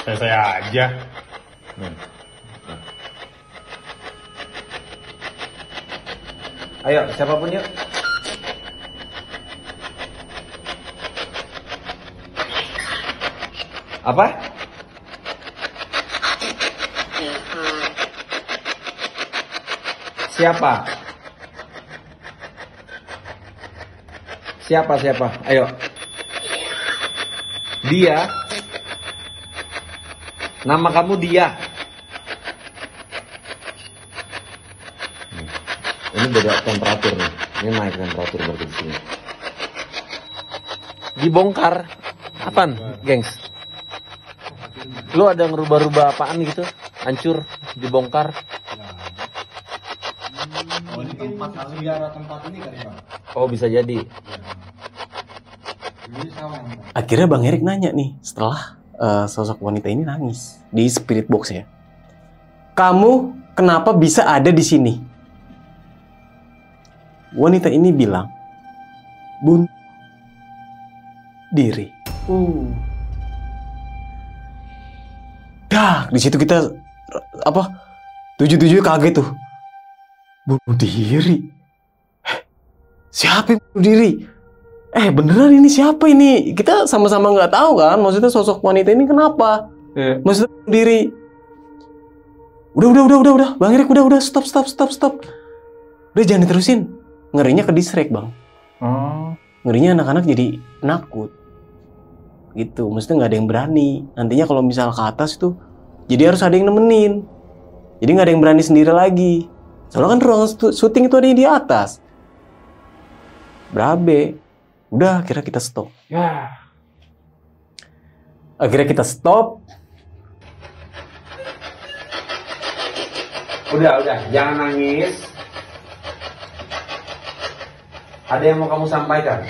Saya aja. Ayo, siapapun yuk. Apa? Siapa? Siapa? Ayo. Dia. Nama kamu dia. Ini beda temperatur nih. Ini naik temperatur berarti di sini. Dibongkar. Apaan, gengs? Lu ada ngerubah-rubah apaan gitu? Hancur, dibongkar. Oh, ini tempat sejarah tempat ini kali, Bang. Oh, bisa jadi. Akhirnya Bang Erik nanya nih setelah sosok wanita ini nangis di spirit box ya. Kamu kenapa bisa ada di sini? Wanita ini bilang, bunuh diri. Dah, di situ kita apa? Tujuh kaget tuh. Bunuh diri. Siapa yang bunuh diri? Beneran ini siapa ini? Kita sama-sama nggak tahu kan. Maksudnya sosok wanita ini kenapa? Maksudnya bunuh diri. Udah. Bang Erik, udah. Stop. Udah jangan diterusin. Ngerinya ke distract, Bang. Ngerinya anak-anak jadi penakut. Gitu, maksudnya nggak ada yang berani. Nantinya kalau misal ke atas tuh, jadi harus ada yang nemenin. Jadi nggak ada yang berani sendiri lagi. Soalnya kan ruang syuting itu ada di atas. Berabe. Udah, akhirnya kita stop. Ya. Akhirnya kita stop. Udah, jangan nangis. Ada yang mau kamu sampaikan?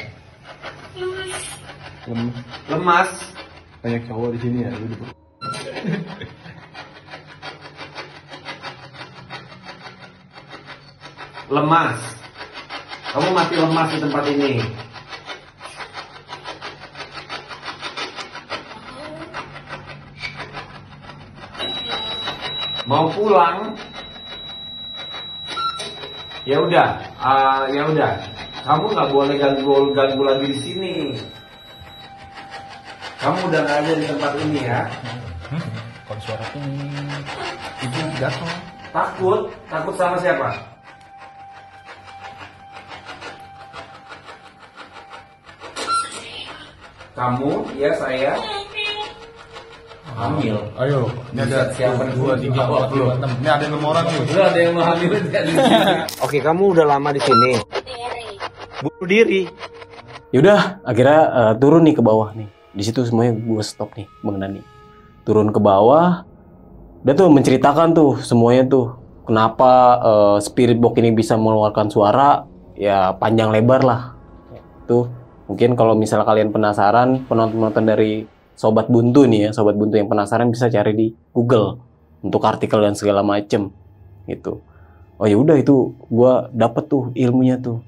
Lemas. Banyak cowok di sini ya. Lemas. Kamu masih lemas di tempat ini. Mau pulang? Ya udah. Kamu nggak boleh ganggu lagi di sini. Kamu udah nggak ada di tempat ini ya. Kalau suara itu jatuh. Takut sama siapa? Kamu, ya saya. Hamil. Ayo, ini ada siapa 2, 3, 4, 5, 6. Ini ada 6 orang nih. Udah ada yang mau hamil. Oke, kamu udah lama di sini. Bunuh diri. Yaudah, akhirnya turun nih ke bawah nih. Di situ semuanya gue stop nih, Bang Nani. Turun ke bawah, udah tuh menceritakan tuh semuanya tuh kenapa spirit box ini bisa mengeluarkan suara, ya panjang lebar lah. Tuh mungkin kalau misalnya kalian penasaran, penonton-penonton dari Sobat Buntu nih ya, Sobat Buntu yang penasaran bisa cari di Google untuk artikel dan segala macem gitu. Oh ya udah, itu gue dapet tuh ilmunya tuh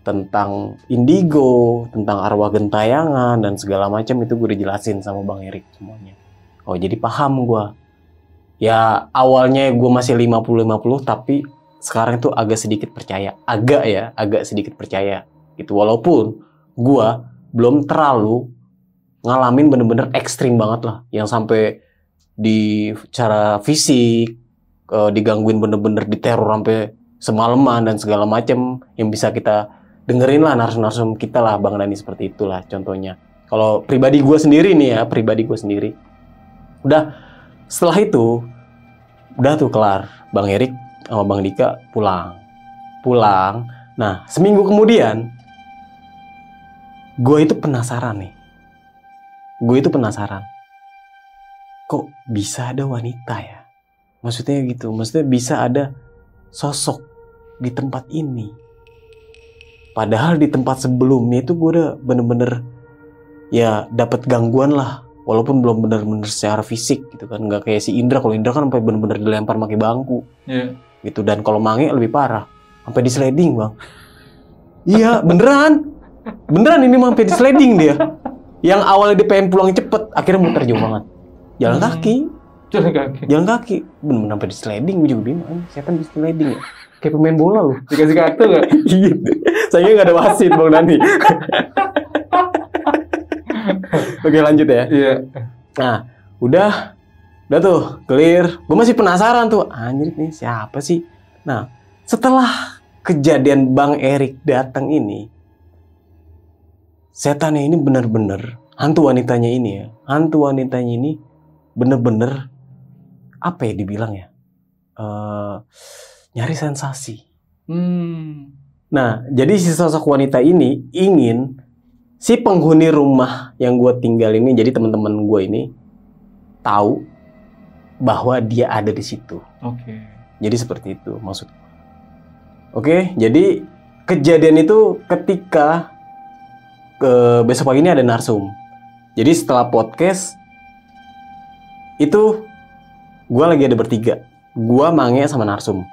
tentang indigo, tentang arwah gentayangan dan segala macam, itu gue dijelasin sama Bang Erik semuanya. Oh jadi paham gue. Ya awalnya gue masih 50-50, tapi sekarang tuh agak sedikit percaya. Agak sedikit percaya gitu. Walaupun gue belum terlalu ngalamin bener-bener ekstrim banget lah, yang sampai di cara fisik digangguin bener-bener, diteror sampai semalaman dan segala macam, yang bisa kita dengerin lah narsum-narsum kita lah, Bang Nani, seperti itulah contohnya. Kalau pribadi gue sendiri nih ya, udah setelah itu udah tuh kelar, Bang Erik sama Bang Dika pulang. Nah seminggu kemudian gue itu penasaran nih. Kok bisa ada wanita ya? Maksudnya gitu. Maksudnya bisa ada sosok di tempat ini. Padahal di tempat sebelumnya itu gue udah bener-bener ya dapat gangguan lah. Walaupun belum bener-bener secara fisik gitu kan. Nggak kayak si Indra. Kalau Indra kan sampai bener-bener dilempar pakai bangku. Gitu. Dan kalau Mange lebih parah. Sampai di sliding, Bang. Iya, beneran. Beneran ini sampai di sliding dia. Yang awalnya dia pengen pulang cepet, akhirnya muter jauh banget. Jalan kaki. Bener-bener sampai di sliding, gue juga bingung. Setan di sliding ya? Kayak pemain bola loh. Dikasih kartu nggak? Iya. Sayangnya nggak ada wasit, Bang Nani. Oke, lanjut ya. Iya. Nah, udah tuh clear. Gue masih penasaran tuh, anjir nih siapa sih? Nah, setelah kejadian Bang Erik datang ini, setannya ini bener-bener, hantu wanitanya ini bener-bener apa ya dibilang ya, nyari sensasi. Nah, jadi si sosok wanita ini ingin si penghuni rumah yang gue tinggal ini, jadi teman-teman gue ini tahu bahwa dia ada di situ. Oke. Jadi seperti itu maksud. Oke, jadi kejadian itu ketika besok pagi ini ada narsum. Jadi setelah podcast itu gue lagi ada bertiga. Gue, Mange sama narsum.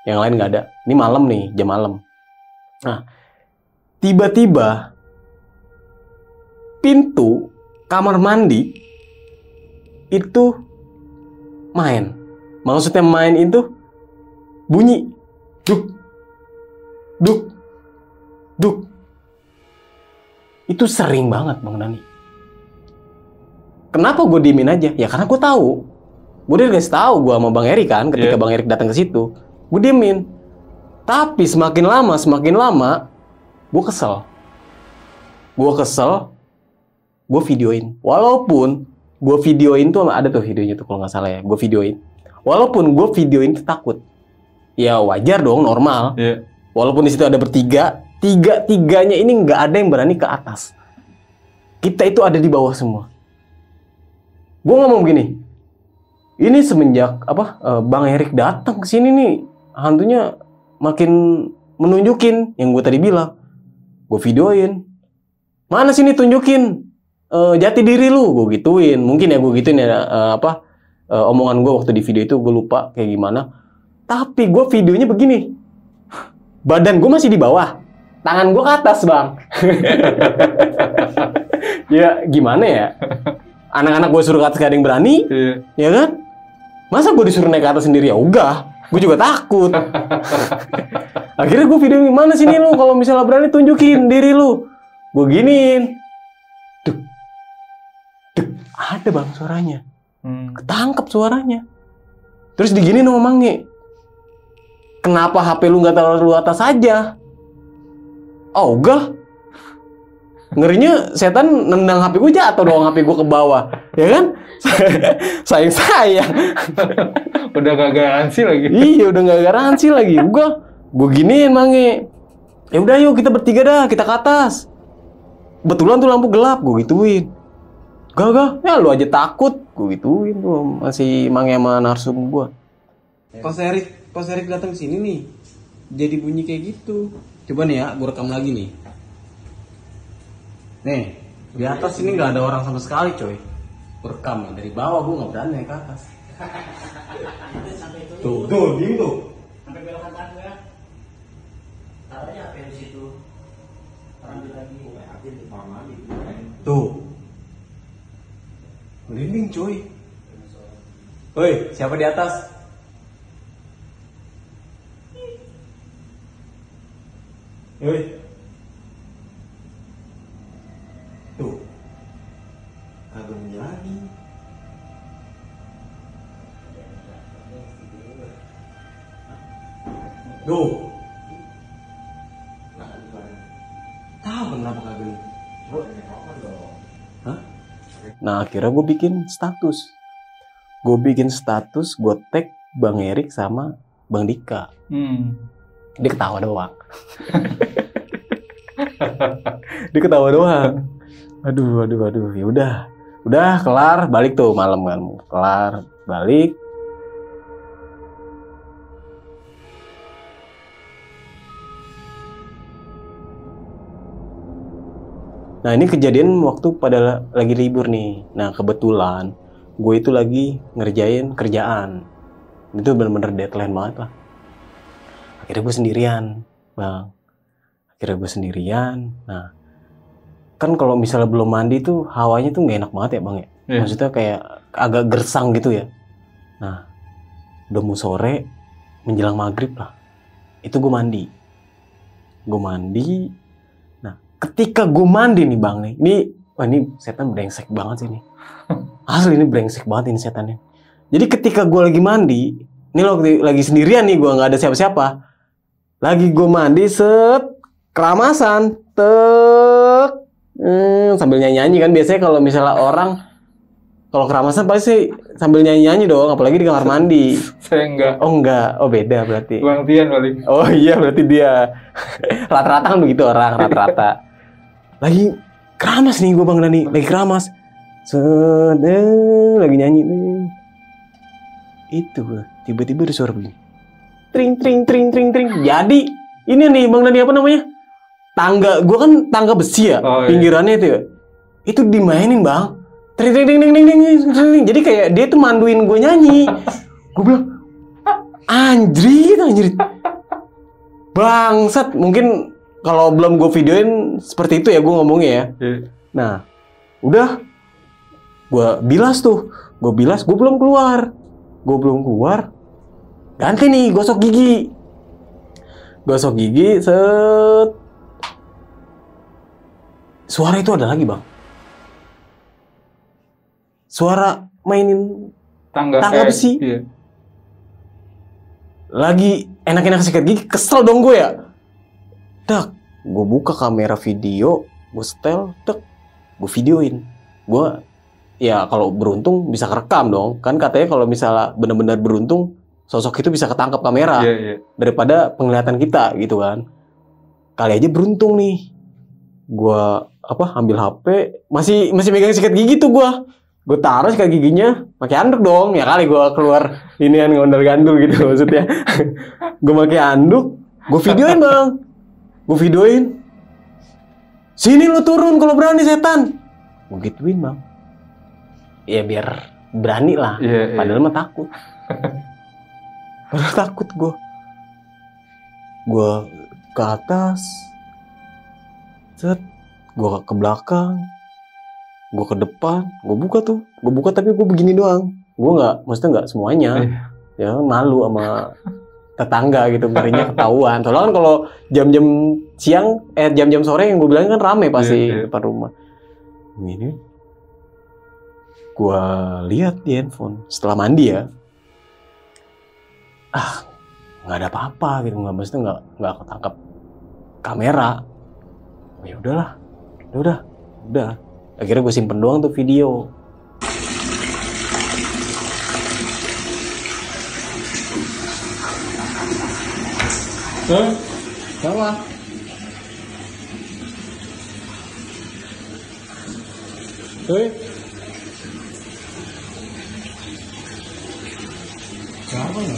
Yang lain nggak ada. Ini malam nih, jam malam. Nah, tiba-tiba pintu kamar mandi itu main. Maksudnya main itu bunyi duk duk duk. Itu sering banget Bang Dani. Kenapa gue diemin aja? Ya karena gue tahu. Gue udah kasih tahu gue sama Bang Erik kan, ketika Bang Erik datang ke situ, gue diemin. Tapi semakin lama, gue kesel. Gue videoin. Walaupun gue videoin tuh ada tuh videonya tuh kalau nggak salah ya. Gue videoin. Walaupun gue videoin tuh takut. Ya wajar dong, normal. Iya. Walaupun di situ ada bertiga, tiga-tiganya ini nggak ada yang berani ke atas. Kita itu ada di bawah semua. Gue ngomong begini. Ini semenjak Bang Erik datang ke sini nih, hantunya makin menunjukin yang gue tadi bilang. Gue videoin. Mana sini tunjukin jati diri lu, gue gituin. Mungkin ya gue gituin ya omongan gue waktu di video itu, gue lupa kayak gimana. Tapi gue videonya begini. Badan gue masih di bawah, tangan gue ke atas Bang. Ya gimana ya? Anak-anak gue suruh ke atas gak ada yang berani, ya kan? Masa gue disuruh naik ke atas sendiri? Ya udah, gue juga takut. Akhirnya gue video gimana sini lu, kalau misalnya berani tunjukin diri lu. Gue giniin. Duk. Duk. Ada Bang suaranya. Ketangkep suaranya. Terus diginiin sama Mange. Kenapa HP lu gak taruh lu atas aja? Oh enggak. Ngerinya setan nendang HP gue jatuh doang, HP gue ke bawah. Ya kan? Sayang-sayang. Udah gak garansi lagi. Iya, udah gak garansi lagi. Gue giniin Mange. Ya udah yuk kita bertiga dah, kita ke atas. Betulan tuh lampu gelap, gue gituin. Gak, ya lu aja takut. Gue gituin tuh masih Mange sama narsum gue. Pas Erik datang ke sini nih, jadi bunyi kayak gitu. Coba nih ya, gue rekam lagi nih. Nih, di atas sini nggak ada orang sama sekali, coy. Gue rekam dari bawah, gue nggak berani naik ke atas. Tuh, diem tuh. Sampai belokan tangga ya. Taruhnya apa di situ? Ambil lagi. Ambil di kamar mandi. Tuh. Merinding, coy. Woi, siapa di atas? Woi. Tuh. Kagak lagi. Tuh. Tahu kenapa kagak nih? Hah? Nah akhirnya gue bikin status. Gue tag Bang Erik sama Bang Dika. Dia ketawa doang. Dia ketawa doang. Aduh. Ya udah kelar, balik tuh malam kan. Kelar, balik. Nah ini kejadian waktu pada lagi libur nih. Nah kebetulan gue itu lagi ngerjain kerjaan. Itu bener-bener deadline banget lah. Akhirnya gue sendirian, Bang. Nah, kan kalau misalnya belum mandi tuh hawanya tuh nggak enak banget ya, Bang ya. Maksudnya kayak agak gersang gitu ya. Nah, udah mau sore, menjelang maghrib lah. Itu gue mandi. Nah, ketika gue mandi nih, Bang nih. Ini setan brengsek banget sih nih. Asli ini brengsek banget ini setannya. Jadi ketika gue lagi mandi, ini lagi sendirian nih, gue nggak ada siapa-siapa. Lagi gue mandi, keramasan, sambil nyanyi-nyanyi kan. Biasanya kalau misalnya orang, kalau keramasan pasti sambil nyanyi-nyanyi dong, apalagi di kamar mandi. Saya enggak. Oh enggak, oh beda berarti. Bang Tian paling. Oh iya berarti dia. Rata-rata kan begitu orang, rata-rata. Lagi keramas nih gue Bang Dani, lagi keramas. Lagi nyanyi nih. Itu tiba-tiba ada suara begini. Tring. Jadi ini nih Bang Dani, apa namanya? Tangga, gue kan tangga besi ya, pinggirannya itu ya. Itu dimainin Bang. Tring. Jadi kayak dia tuh manduin gue nyanyi. Gue bilang, anjrit. Bangsat, mungkin kalau belum gue videoin seperti itu ya gue ngomongnya ya. Nah, udah gue bilas, gue belum keluar. Gue belum keluar, ganti nih gosok gigi. Gosok gigi, set. Suara itu ada lagi, Bang. Suara mainin Tangga besi. Iya. Lagi enak-enak sikat gigi, kesel dong gue ya. Dak, gue buka kamera video, gue setel, gue videoin. Gue, ya kalau beruntung bisa kerekam dong. Kan katanya kalau misalnya benar-benar beruntung, sosok itu bisa ketangkap kamera daripada penglihatan kita gitu kan. Kali aja beruntung nih. Gua ambil HP, masih megang sikat gigi tuh gua. Gue taruh sikat giginya, pakai anduk dong. Ya kali gua keluar inian ngondel-gandul gitu maksudnya. Gue pakai anduk, gue videoin, Bang. Gue videoin. Sini lu turun kalau berani setan. Gue gituin, Bang. Ya biar berani lah. Padahal mah takut. Padahal takut gue. Gue ke atas. Set. Gue ke belakang. Gue ke depan. Gue buka tuh. Gue buka tapi gue begini doang. Gue maksudnya nggak semuanya. Ya malu sama tetangga gitu. Ngerinya ketahuan. Soalnya kan kalau jam-jam siang, jam-jam sore yang gue bilang kan rame pasti depan rumah. Ini. Gue lihat di handphone. Setelah mandi ya. Nggak ada apa-apa gitu, maksudnya nggak ketangkap kamera. Ya udahlah, udah. Akhirnya gue simpen doang tuh video. Salah. Siapa ya?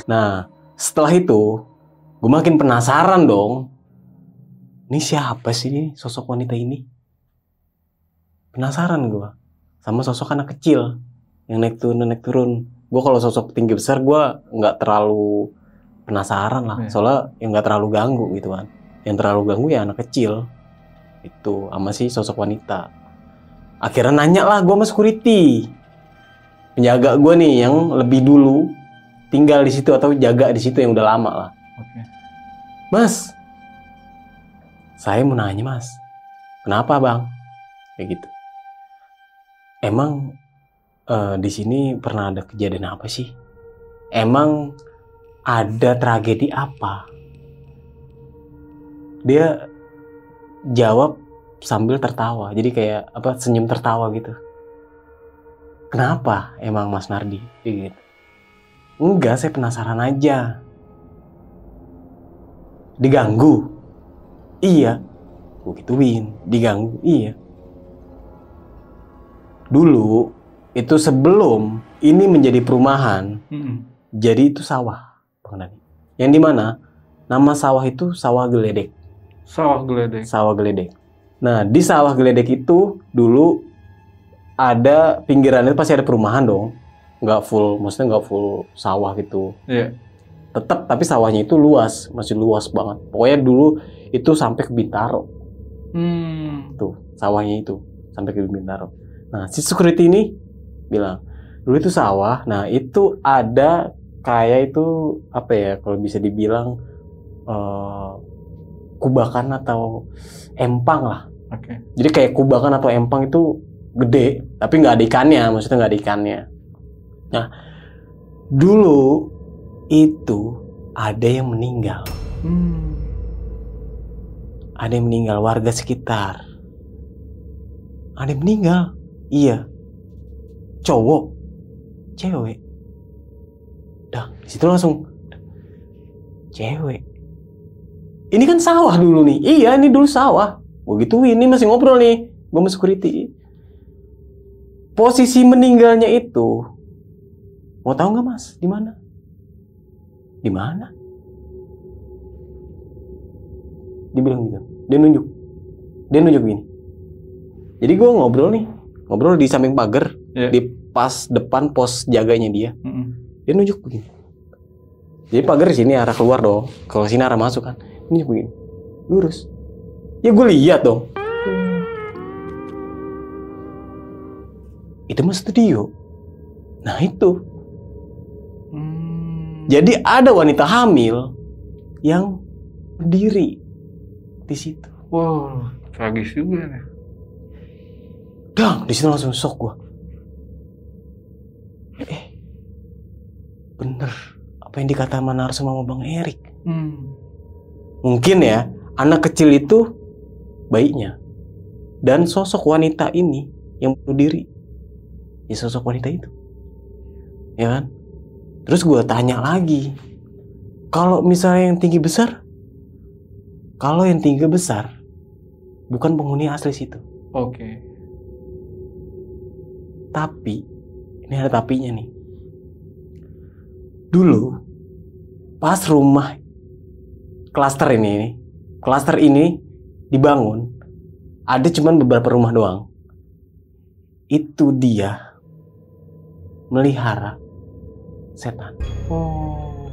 Nah, setelah itu, gue makin penasaran dong. Ini siapa sih ini sosok wanita ini? Penasaran gue sama sosok anak kecil yang naik turun. Gue kalau sosok tinggi besar gue nggak terlalu penasaran lah, soalnya yang nggak terlalu ganggu gitu kan. Yang terlalu ganggu ya anak kecil itu sama si sosok wanita. Akhirnya nanya lah gue sama security, penjaga gue nih yang lebih dulu tinggal di situ atau jaga di situ yang udah lama lah. Mas, saya mau nanya mas, kenapa bang? Kayak gitu. Emang di sini pernah ada kejadian apa sih? Emang ada tragedi apa? Dia jawab sambil tertawa, jadi kayak senyum tertawa gitu. Kenapa emang Mas Nardi? Gitu. Enggak, saya penasaran aja. Diganggu? Iya. Gue gituin, diganggu? Iya. Dulu itu sebelum ini menjadi perumahan, jadi itu sawah, Bang Nardi. Yang dimana nama sawah itu sawah geledek. Sawah geledek. Sawah geledek. Nah, di sawah geledek itu dulu ada pinggirannya pasti ada perumahan dong. Nggak full, maksudnya nggak full sawah gitu. Iya. Tetap, tapi sawahnya itu luas, masih luas banget. Pokoknya dulu itu sampai ke Bintaro. Tuh, sawahnya itu sampai ke Bintaro. Nah, si security ini bilang, dulu itu sawah. Nah, itu ada kayak itu apa ya? Kalau bisa dibilang kubakan atau empang lah. Oke. Jadi kayak kubakan atau empang itu gede, tapi nggak ada ikannya, maksudnya nggak ada ikannya. Nah, dulu itu ada yang meninggal. Ada yang meninggal, warga sekitar. Ada yang meninggal, iya. Cowok, cewek. Dah, disitu langsung cewek. Ini kan sawah dulu nih. Iya, ini dulu sawah. Gue gituin, ini masih ngobrol nih. Gue sama security. Posisi meninggalnya itu, mau tahu nggak mas? Di mana? Di mana? Dibilang gitu. Dia nunjuk gini. Jadi gue ngobrol di samping pagar, di pas depan pos jaganya dia. Dia nunjuk begini. Jadi pagar di sini arah keluar dong. Kalau sini arah masuk kan. Ini begini. Lurus. Ya gue lihat dong. Itu mah studio. Nah itu. Jadi ada wanita hamil yang berdiri di situ. Wow, tragis juga nih. Dang, di situ langsung shock gua. Bener apa yang dikata Manar sama Bang Erik. Mungkin ya, anak kecil itu bayinya. Dan sosok wanita ini yang berdiri. Ya sosok wanita itu. Ya kan? Terus gua tanya lagi. Kalau misalnya yang tinggi besar, kalau yang tinggi besar bukan penghuni asli situ. Oke. Tapi ini ada tapinya nih. Dulu pas rumah klaster ini dibangun, ada cuman beberapa rumah doang. Itu dia melihara setan. Oh.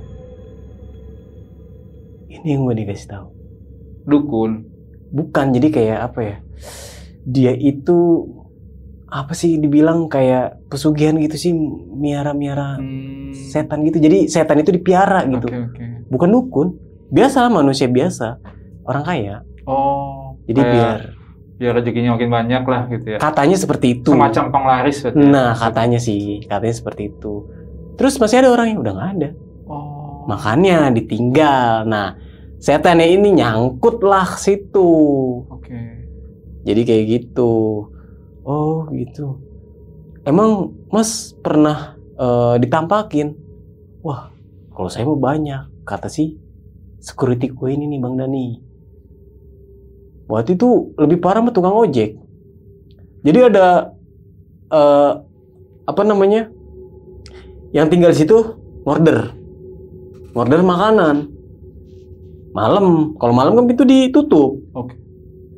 Ini yang gue dikasih tahu. Dukun. Bukan, jadi kayak apa ya? Dia itu apa sih dibilang kayak pesugihan gitu sih, miara-miara setan gitu. Jadi setan itu dipiara gitu. Okay. Bukan dukun, biasa manusia biasa, orang kaya. Oh. Jadi biar rezekinya makin banyak lah gitu ya. Katanya seperti itu. Semacam penglaris berarti. Nah, katanya seperti itu. Terus masih ada orang yang udah nggak ada. Oh. Makanya ditinggal. Nah, setannya ini nyangkut lah situ. Oke. Jadi kayak gitu. Oh gitu. Emang Mas pernah ditampakin? Wah, kalau saya mau banyak. Kata si security gue ini nih Bang Dani. Waktu itu lebih parah sama tukang ojek. Jadi ada apa namanya? Yang tinggal di situ order makanan. Malam, kalau malam kan pintu ditutup. Oke.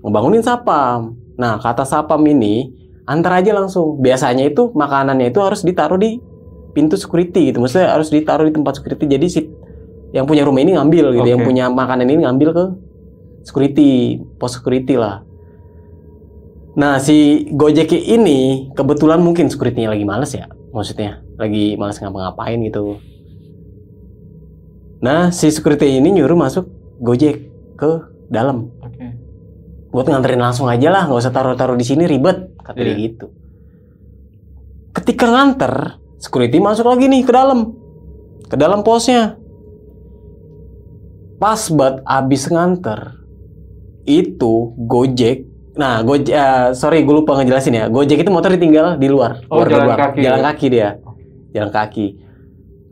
Ngebangunin sapam. Nah, kata sapam ini antar aja langsung. Biasanya itu makanannya itu harus ditaruh di pintu security gitu. Maksudnya harus ditaruh di tempat security. Jadi si yang punya rumah ini ngambil gitu, yang punya makanan ini ngambil ke security, pos security lah. Nah, si Gojek ini kebetulan mungkin security-nya lagi males ya. Maksudnya lagi males ngapa-ngapain gitu. Nah, si security ini nyuruh masuk Gojek ke dalam. Oke. Buat nganterin langsung aja lah, nggak usah taruh-taruh di sini ribet, kata dia gitu. Ketika nganter, security masuk lagi nih ke dalam posnya. Pas buat abis nganter, itu Gojek. Nah, sorry, gue lupa ngejelasin ya. Gojek itu motor ditinggal di luar. Oh, jalan kaki. Jalan kaki dia. Jalan kaki.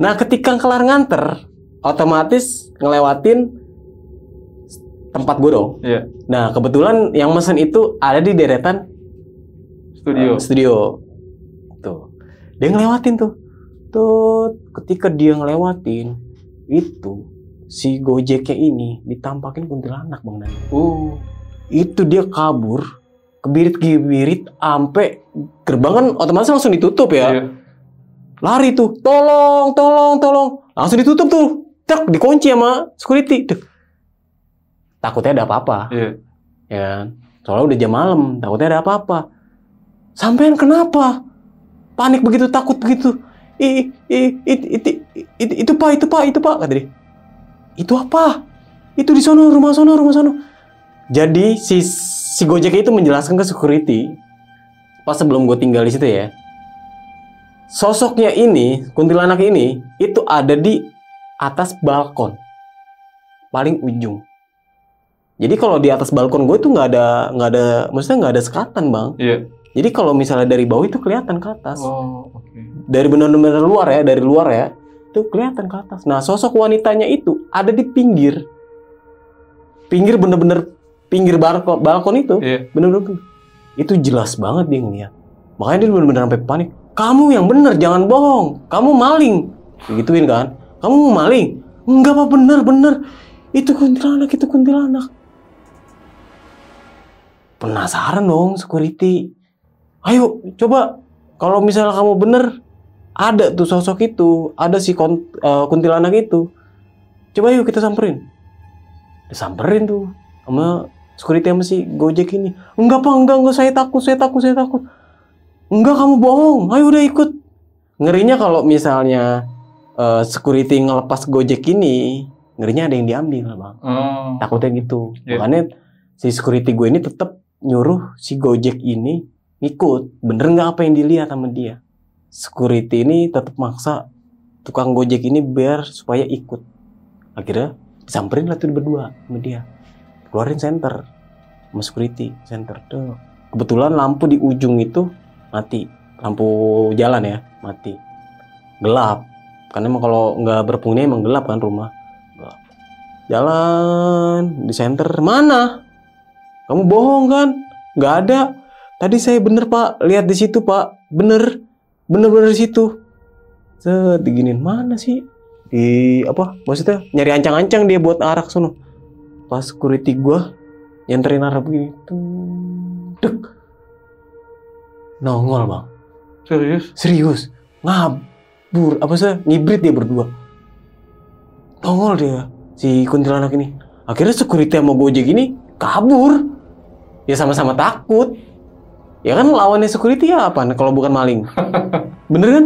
Nah, ketika kelar nganter, otomatis ngelewatin tempat gue dong. Iya. Nah, kebetulan yang mesen itu ada di deretan studio. Tuh. Dia ngelewatin tuh. Ketika dia ngelewatin, itu si Gojeknya ini ditampakin kuntilanak, Bang Dani. Itu dia kabur, kebirit-kebirit, ampe gerbang kan otomatis langsung ditutup ya. Iya. Lari tuh, tolong. Langsung ditutup tuh. Tek, dikunci sama security. Takutnya ada apa-apa. Iya. Ya, soalnya udah jam malam, takutnya ada apa-apa. Sampean kenapa? Panik begitu, takut begitu. Itu pak, kata dia. Itu apa? Itu di sono, rumah sono. Jadi si Gojek itu menjelaskan ke security pas sebelum gue tinggal di situ ya. Sosoknya ini, kuntilanak ini, itu ada di atas balkon paling ujung. Jadi kalau di atas balkon gue itu nggak ada, maksudnya nggak ada sekatan, Bang. Iya. Jadi kalau misalnya dari bawah itu kelihatan ke atas. Oh, oke. Dari benar-benar luar ya, itu kelihatan ke atas. Nah, sosok wanitanya itu ada di pinggir bener-bener pinggir balkon itu, bener-bener itu jelas banget dia ngeliat. Makanya dia bener-bener sampai panik. Kamu yang bener, jangan bohong. Kamu maling, gituin kan? Kamu maling? Enggak apa bener. Itu kuntilanak. Penasaran dong security. Ayo coba kalau misalnya kamu bener, ada tuh sosok itu, ada si kuntilanak itu. Coba yuk kita samperin. Disamperin tuh sama security sama si Gojek ini. Enggak pak, enggak, saya takut. Enggak, kamu bohong, ayo udah ikut. Ngerinya kalau misalnya security ngelepas Gojek ini, ngerinya ada yang diambil bang. Takutnya gitu. Makanya si security gue ini tetap nyuruh si Gojek ini ngikut. Bener nggak apa yang dilihat sama dia? Security ini tetap maksa tukang Gojek ini biar supaya ikut. Akhirnya disamperin lah tuh berdua sama dia. Keluarin senter sama security senter tuh. Kebetulan lampu di ujung itu mati, lampu jalan ya mati, gelap. Karena emang kalau nggak berpenghuni emang gelap kan rumah. Gelap. Jalan di senter, mana? Kamu bohong kan? Nggak ada. Tadi saya bener pak, lihat di situ pak, bener di situ. Diginin mana sih? Di apa? Maksudnya nyari ancang-ancang dia buat arah ke sono. Pas security gua nyenterin arah begini, dek. Nongol bang. Serius. Ngabur. Apa sih? Ngibrit dia berdua. Nongol dia. Si kuntilanak ini. Akhirnya security sama Gojek ini kabur. Ya sama-sama takut. Ya kan lawannya security ya apa? Kalau bukan maling. Bener kan?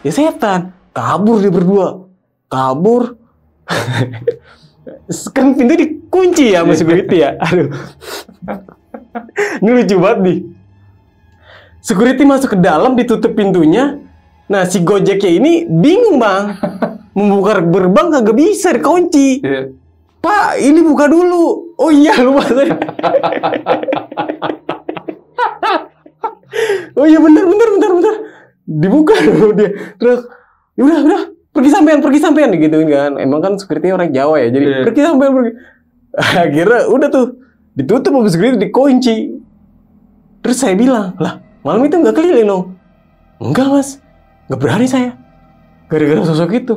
Ya setan. Kabur dia berdua. Kabur. Kan pintu dikunci ya sama security ya. Aduh. Ini lucu banget nih. Security masuk ke dalam, ditutup pintunya. Nah, si Gojeknya ini bingung, Bang. Membuka gerbang kagak bisa, dikunci. Pak, ini buka dulu. Oh iya, lupa saya. Oh iya, bentar. Dibuka dulu dia. Terus, udah, pergi sampean digituin kan. Emang kan security orang Jawa ya, jadi pergi sampean. Akhirnya udah tuh, ditutup sama security, dikunci. Terus saya bilang, lah, malam itu nggak keliling dong? Enggak mas, nggak berani saya. Gara-gara sosok itu.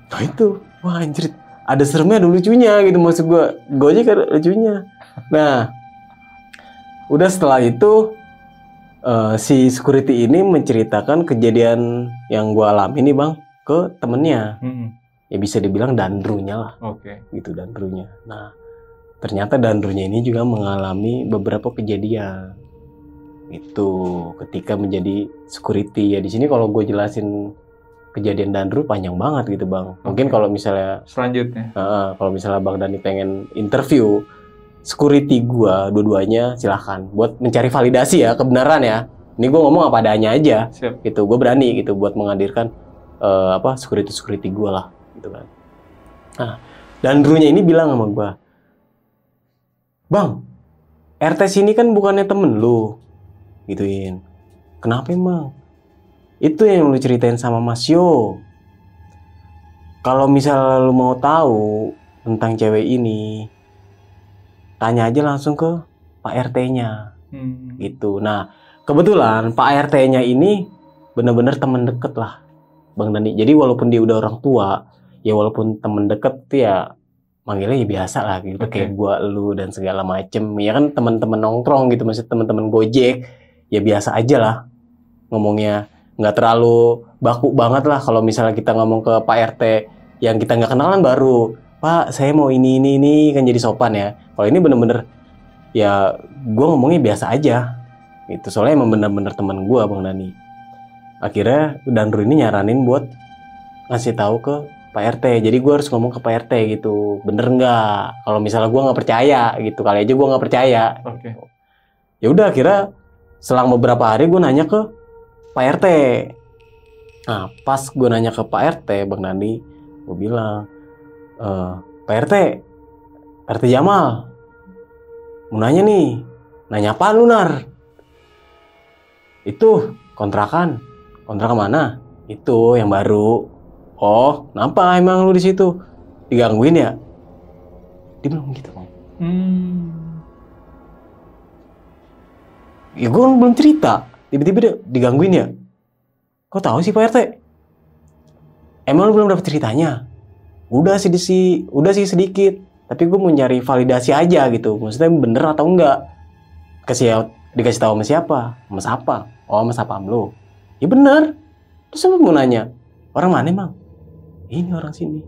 Nah itu, wah anjir. Ada seremnya, ada lucunya gitu maksud gue. Gojek ada lucunya. Nah, udah setelah itu si security ini menceritakan kejadian yang gue alami nih bang ke temennya. Ya bisa dibilang dandrunya lah. Gitu dandrunya. Nah, ternyata dandrunya ini juga mengalami beberapa kejadian. Itu ketika menjadi security ya di sini kalau gue jelasin kejadian dandru panjang banget gitu bang. Mungkin kalau misalnya selanjutnya, kalau misalnya bang Dani pengen interview security gue dua-duanya silahkan buat mencari validasi ya kebenaran ya. Ini gue ngomong apa adanya aja. Siap. Gitu. Gue berani gitu buat menghadirkan security gue lah gitu kan. Nah dandrunya ini bilang sama gue, bang RT sini kan bukannya temen lu. Gituin. Kenapa emang? Itu yang lu ceritain sama Mas Yo. Kalau misal lu mau tahu tentang cewek ini, tanya aja langsung ke Pak RT-nya. Gitu. Nah, kebetulan Pak RT-nya ini bener-bener temen deket lah Bang Dani. Jadi walaupun dia udah orang tua, ya walaupun temen deket tuh ya manggilnya ya biasa lah gitu. Kayak gua, lu dan segala macem. Ya kan teman-teman nongkrong gitu, maksud teman-teman Gojek. Ya biasa aja lah ngomongnya, nggak terlalu baku banget lah. Kalau misalnya kita ngomong ke Pak RT yang kita nggak kenalan baru, Pak saya mau ini kan jadi sopan ya. Kalau ini bener-bener ya gue ngomongnya biasa aja itu, soalnya emang bener-bener teman gue Bang Dani. Akhirnya Dandru ini nyaranin buat ngasih tahu ke Pak RT. Jadi gue harus ngomong ke Pak RT gitu, bener nggak? Kalau misalnya gue nggak percaya gitu, kali aja gue nggak percaya. Ya udah akhirnya selang beberapa hari gue nanya ke Pak RT. Nah pas gue nanya ke Pak RT Bang Dani, gue bilang, Pak RT Jamal mau nanya nih. Nanya apa lu Nar? Itu kontrakan mana? Itu yang baru. Oh kenapa emang lu di situ? Digangguin ya? Dia bilang gitu Bang. Ya gue belum cerita, tiba-tiba dia digangguin ya. Kok tahu sih Pak RT? Emang lu belum dapet ceritanya? Udah sih sedikit, tapi gue mau nyari validasi aja gitu. Maksudnya bener atau enggak? Dikasih tahu sama siapa? Mas apa? Oh Mas apa lu? Ya bener. Terus apa mau nanya? Orang mana emang? Ini orang sini.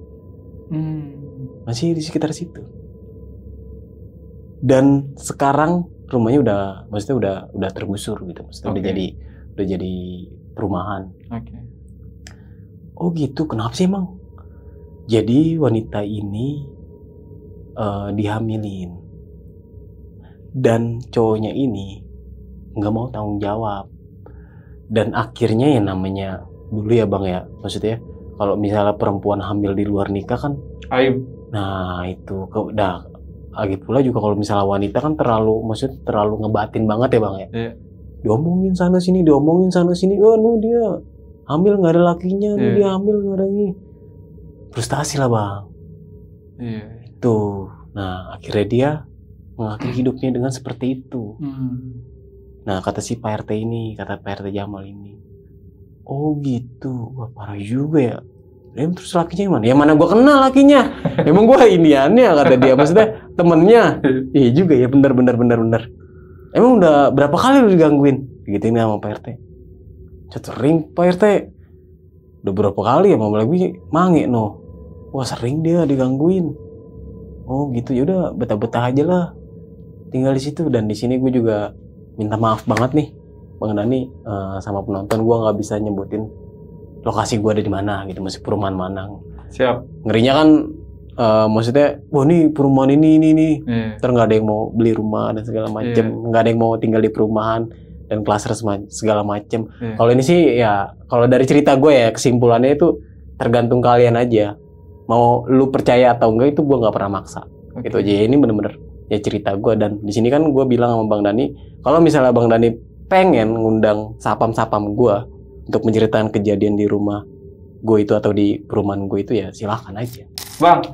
Masih di sekitar situ. Dan sekarang rumahnya maksudnya udah tergusur gitu, maksudnya udah jadi perumahan. Oh gitu, kenapa sih emang? Jadi wanita ini dihamilin dan cowoknya ini nggak mau tanggung jawab, dan akhirnya ya namanya dulu ya bang ya, maksudnya kalau misalnya perempuan hamil di luar nikah kan aib. Nah itu udah lagi pula juga kalau misalnya wanita kan maksudnya terlalu ngebatin banget ya bang ya. Iya. Diomongin sana sini, oh nu dia hamil nggak ada lakinya, nu dia hamil nggak ada ini, frustasi lah bang. Iya. Tuh, nah akhirnya dia mengakhiri hidupnya dengan seperti itu. Nah kata si Pak RT ini, kata Pak RT Jamal ini, oh gitu, wah parah juga ya. Terus lakinya gimana? Ya mana gua kenal lakinya. Emang gua iniannya, kata dia, maksudnya temennya. Iya juga ya, bener. Emang udah berapa kali lu digangguin? Gitu ini sama Pak RT. Sering Pak RT. Udah berapa kali ya, mau lagi mange no. Wah sering dia digangguin. Oh gitu, ya udah betah-betah aja lah. Tinggal di situ. Dan di sini gue juga minta maaf banget nih, Bang Dani, sama penonton, gue nggak bisa nyebutin lokasi gue ada di mana gitu, masih perumahan mana. Siap. Ngerinya kan, maksudnya, wah nih perumahan ini. Terus nggak ada yang mau beli rumah dan segala macem, nggak ada yang mau tinggal di perumahan dan klaster segala macem. Kalau ini sih ya, kalau dari cerita gue ya, kesimpulannya itu tergantung kalian aja. Mau lu percaya atau enggak itu gue nggak pernah maksa. Gitu aja. Ini bener-bener ya cerita gue, dan di sini kan gue bilang sama Bang Dani, kalau misalnya Bang Dani pengen ngundang sapam-sapam gue untuk menceritakan kejadian di rumah gue itu atau di perumahan gue itu, ya silahkan aja. Bang,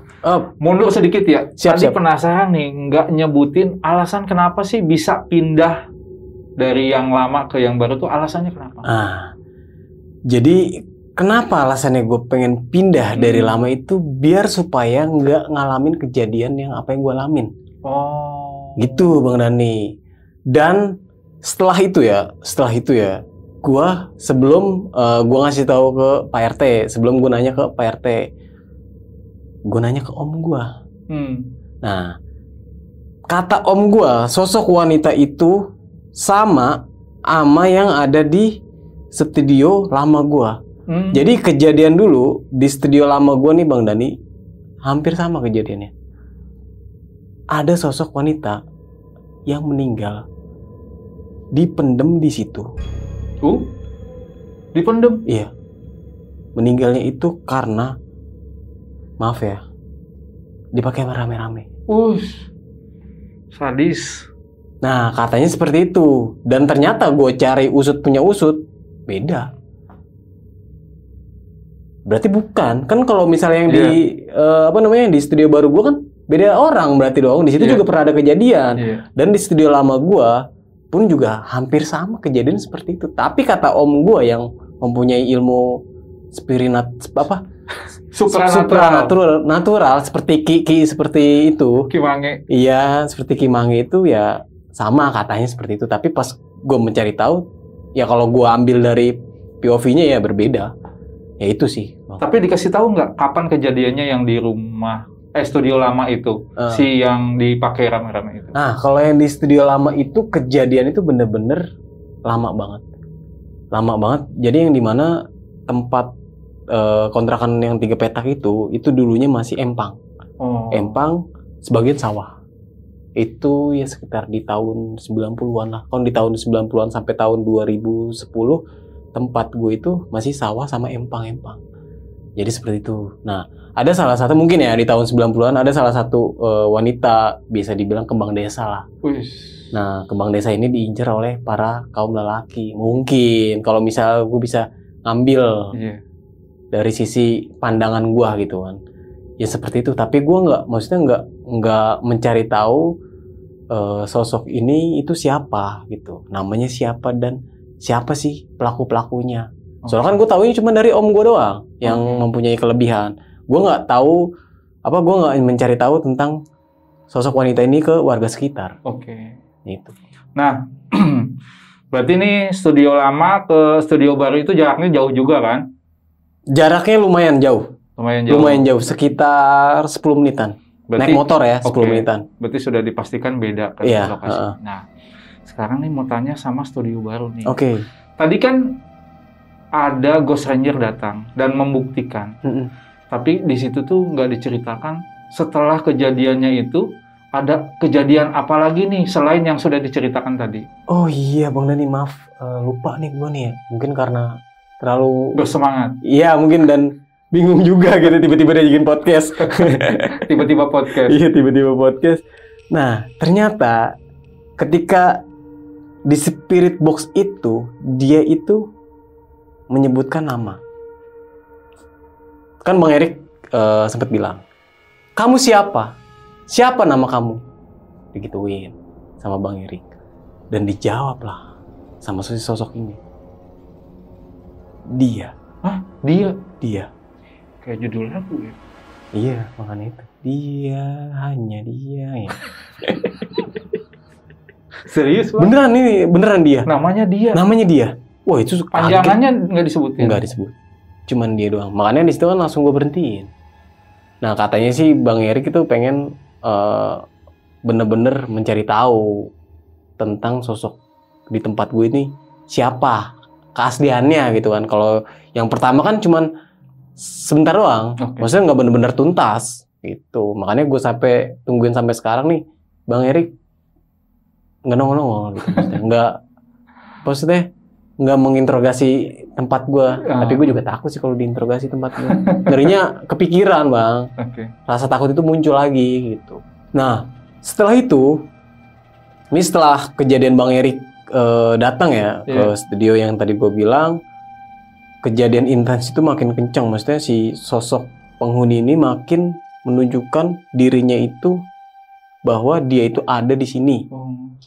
mundur sedikit ya. Tadi penasaran nih, nggak nyebutin alasan kenapa sih bisa pindah dari yang lama ke yang baru tuh, alasannya kenapa? Jadi kenapa alasannya gue pengen pindah dari lama itu, biar supaya nggak ngalamin kejadian yang apa yang gue alamin. Gitu Bang Dani. Dan setelah itu ya, gue sebelum gue ngasih tahu ke Pak RT, sebelum gue nanya ke Pak RT, gue nanya ke om gue. Nah, kata om gue, sosok wanita itu sama yang ada di studio lama gue. Jadi kejadian dulu di studio lama gue nih Bang Dani, hampir sama kejadiannya. Ada sosok wanita yang meninggal, dipendem di situ. Dipendem? Iya. Meninggalnya itu karena, maaf ya, dipakai rame-rame. Sadis. Nah katanya seperti itu. Dan ternyata gue cari usut punya usut, beda. Berarti bukan. Kan kalau misalnya yang di di studio baru gue kan beda orang berarti dong. Di situ juga pernah ada kejadian. Dan di studio lama gue pun juga hampir sama kejadian seperti itu. Tapi kata om gue yang mempunyai ilmu supranatural seperti Ki seperti itu. Ki Mange. Iya, seperti Ki Mange itu ya sama katanya seperti itu. Tapi pas gue mencari tahu, ya kalau gue ambil dari POV-nya ya berbeda. Ya itu sih. Tapi dikasih tahu nggak kapan kejadiannya yang di rumah studio lama itu, si yang dipakai rame-rame itu? Nah, kalau yang di studio lama itu kejadian itu bener-bener lama banget. Jadi yang dimana tempat kontrakan yang 3 petak itu dulunya masih empang. Empang sebagian sawah. Itu ya sekitar di tahun 90-an lah. Kalau di tahun 90-an sampai tahun 2010 tempat gue itu masih sawah sama empang-empang. Jadi seperti itu. Nah, ada salah satu mungkin ya di tahun 90-an ada salah satu wanita, bisa dibilang kembang desa lah. Nah, kembang desa ini diincar oleh para kaum lelaki. Mungkin kalau misal gue bisa ngambil dari sisi pandangan gue gitu kan. Ya seperti itu. Tapi gue maksudnya nggak mencari tahu sosok ini itu siapa gitu. Namanya siapa dan siapa sih pelaku-pelakunya. Soalnya kan gue tahu ini cuma dari om gue doang yang mempunyai kelebihan. Gue nggak tahu gue nggak mencari tahu tentang sosok wanita ini ke warga sekitar. Itu. Nah, berarti ini studio lama ke studio baru itu jaraknya jauh juga kan? Jaraknya lumayan jauh. Lumayan jauh, sekitar 10 menitan. Naik motor ya, 10 Oke. menitan. Berarti sudah dipastikan beda kan Iya, lokasi. heeh. Nah, sekarang nih mau tanya sama studio baru nih. Oke. Tadi kan ada Ghost Ranger datang dan membuktikan. Mm-mm. Tapi di situ tuh nggak diceritakan setelah kejadiannya itu ada kejadian apa lagi nih selain yang sudah diceritakan tadi. Oh iya Bang Dani, maaf. Lupa nih gue nih ya. Mungkin karena terlalu... Bersemangat. Iya mungkin, dan bingung juga gitu tiba-tiba dia bikin podcast. Tiba-tiba podcast. Iya, tiba-tiba podcast. Nah, ternyata ketika di spirit box itu, dia itu menyebutkan nama. Kan Bang Erik sempat bilang, "Kamu siapa? Siapa nama kamu?" Digituin sama Bang Erik. Dan dijawablah sama sosok ini. Dia. Hah? Dia? Dia. Kayak judul lagu ya? Iya, makanya itu. Dia, hanya dia. Ya. Serius, Bang? Beneran ini, beneran dia. Namanya dia? Namanya dia. Wah, itu Panjangannya nggak disebutin? nggak disebut. Cuman dia doang. Makanya di situ kan langsung gue berhentiin. Nah, katanya sih Bang Erik itu pengen bener-bener mencari tahu tentang sosok di tempat gue ini siapa, keasliannya gitu kan. Kalau yang pertama kan cuman sebentar doang. Oke. Maksudnya nggak bener-bener tuntas gitu. Makanya gue sampai tungguin sampai sekarang nih, Bang Erik nggak nongol-nongol gitu. Maksudnya nggak menginterogasi tempat gue. Tapi gue juga takut sih kalau diinterogasi tempat gue. Ngerinya kepikiran Bang. Oke. Rasa takut itu muncul lagi gitu. Nah, setelah itu, ini setelah kejadian Bang Erik datang ya ke studio yang tadi gue bilang, kejadian intens itu makin kencang. Maksudnya si sosok penghuni ini makin menunjukkan dirinya itu bahwa dia itu ada di sini.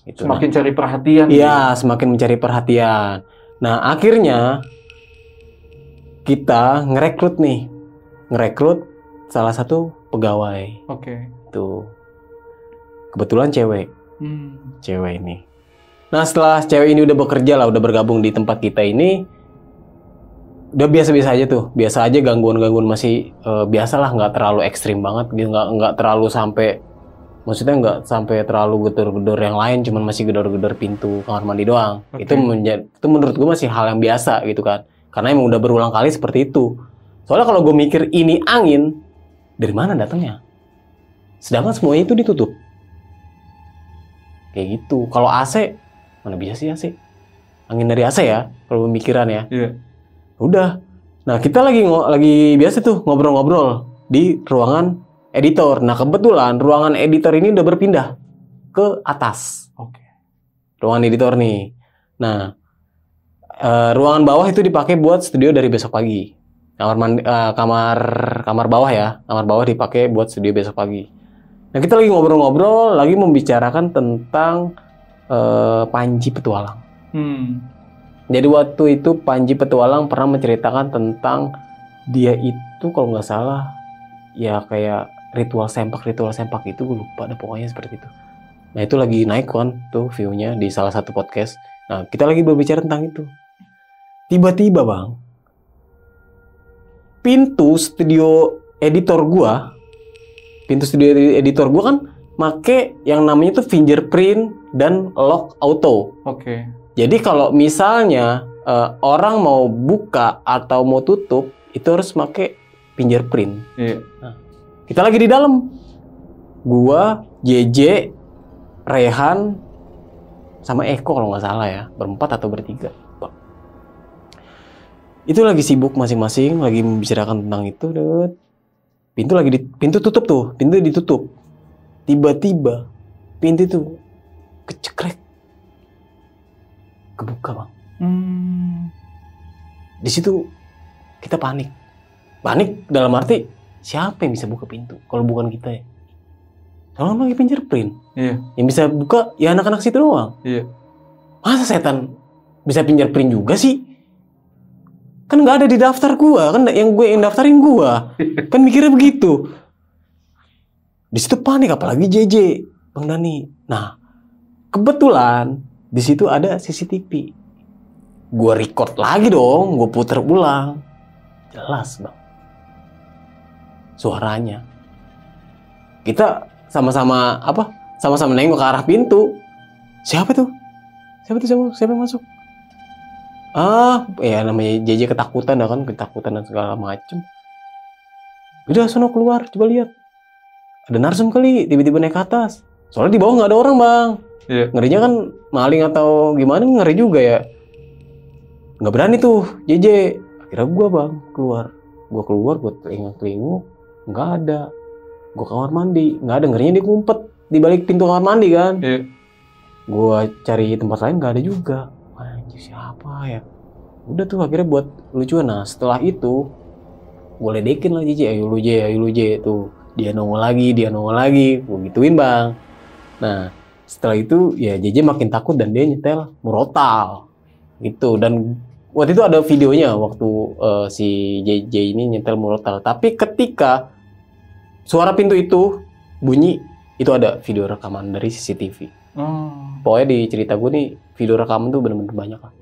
Gitu. Semakin cari perhatian. Iya, semakin mencari perhatian. Nah, akhirnya kita ngerekrut salah satu pegawai. Oke. Tuh. Kebetulan cewek Hmm. ini. Nah, setelah cewek ini udah bekerja lah, udah bergabung di tempat kita ini, udah biasa-biasa aja tuh. Biasa aja, gangguan-gangguan masih biasalah, nggak terlalu ekstrim banget gitu, nggak terlalu sampai, maksudnya nggak sampai terlalu gedor-gedor yang lain, cuman masih gedor-gedor pintu kamar mandi doang. Oke. Itu menurut gue masih hal yang biasa gitu kan. Karena emang udah berulang kali seperti itu. Soalnya kalau gue mikir ini angin, dari mana datangnya? Sedangkan semuanya itu ditutup. Kayak gitu. Kalau AC, mana bisa sih AC? Angin dari AC ya, kalau pemikiran ya. Iya. Udah. Nah, kita lagi biasa tuh ngobrol-ngobrol di ruangan editor. Nah, kebetulan ruangan editor ini udah berpindah ke atas. Oke. Ruangan editor nih. Nah, ruangan bawah itu dipakai buat studio dari besok pagi. Kamar bawah ya. Kamar bawah dipakai buat studio besok pagi. Nah, kita lagi ngobrol-ngobrol, lagi membicarakan tentang Panji Petualang. Jadi waktu itu Panji Petualang pernah menceritakan tentang dia itu kalau nggak salah ya kayak ritual sempak itu, gue lupa, ada pokoknya seperti itu. Nah, itu lagi naik kan tuh view-nya di salah satu podcast. Nah, kita lagi berbicara tentang itu. Tiba-tiba Bang, pintu studio editor gua kan make yang namanya tuh fingerprint dan lock auto. Oke. Jadi kalau misalnya orang mau buka atau mau tutup itu harus make fingerprint. Iya. Nah, kita lagi di dalam. Gua, JJ, Rehan, sama Eko kalau nggak salah ya, berempat atau bertiga. Itu lagi sibuk masing-masing, lagi membicarakan tentang itu. Pintu tutup tuh, pintu ditutup. Tiba-tiba pintu itu kecekrek, kebuka Bang. Di situ kita panik dalam arti siapa yang bisa buka pintu kalau bukan kita ya? Soalnya lagi fingerprint. Iya. Yang bisa buka ya anak-anak situ doang. Iya. Masa setan bisa fingerprint juga sih? Kan nggak ada di daftar gua, kan yang daftarin gua. Kan mikirnya begitu. Di situ panik, apalagi JJ, Bang Dani. Nah, kebetulan di situ ada CCTV. Gua record lagi dong, gua puter ulang. Jelas Bang. Suaranya. Kita sama-sama apa? Sama-sama nengok ke arah pintu. Siapa tuh? Siapa yang masuk? Ya namanya JJ ketakutan dan segala macem. Udah sono keluar, coba lihat. Ada narsum kali, tiba-tiba naik ke atas. Soalnya di bawah nggak ada orang, Bang. Iya. Ngerinya kan maling atau gimana, ngeri juga ya. Nggak berani tuh JJ. Akhirnya gua, Bang, keluar. Gua telinguk, nggak ada. Gua kamar mandi, nggak ada. Ngerinya dia ngumpet di balik pintu kamar mandi kan. Iya. Gua cari tempat lain nggak ada juga. Anjir, siapa ya? Udah tuh akhirnya buat lucuan. Nah setelah itu gue ledekin lah JJ, ayo lu J tuh. Dia nongol lagi, gue gituin, Bang. Nah setelah itu ya JJ makin takut dan dia nyetel murotal gitu. Dan waktu itu ada videonya waktu si JJ ini nyetel murotal. Tapi ketika suara pintu itu bunyi, itu ada video rekaman dari CCTV. Pokoknya di cerita gue nih video rekaman tuh bener-bener banyak lah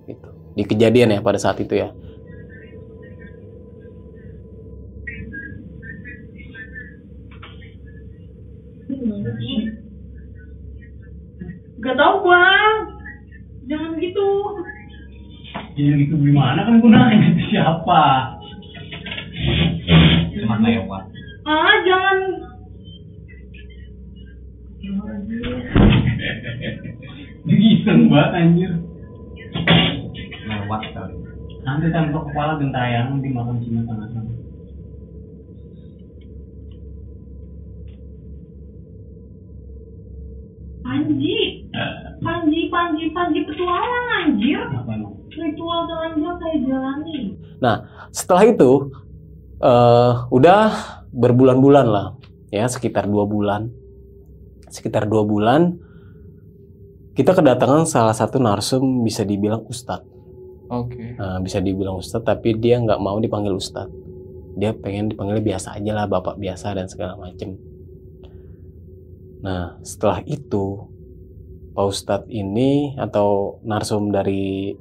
gitu. Di kejadian ya pada saat itu ya. Gak tau, Bang. Jangan gitu. Jangan gitu gimana, kan gue nanya itu siapa? Cuma lewat. Jangan. Giseng banget anjir. Lewat kali. Nanti tanpa kepala gentayangan di makam Cina tengah-tengah. Panji petualang anjir. Ritual telanjang saya jalani. Nah setelah itu udah berbulan-bulan lah ya, sekitar 2 bulan kita kedatangan salah satu narsum, bisa dibilang ustadz. Oke. Bisa dibilang ustadz, tapi dia nggak mau dipanggil ustadz. Dia pengen dipanggil biasa aja lah, bapak biasa dan segala macem. Nah setelah itu Pak Ustadz ini atau narsum dari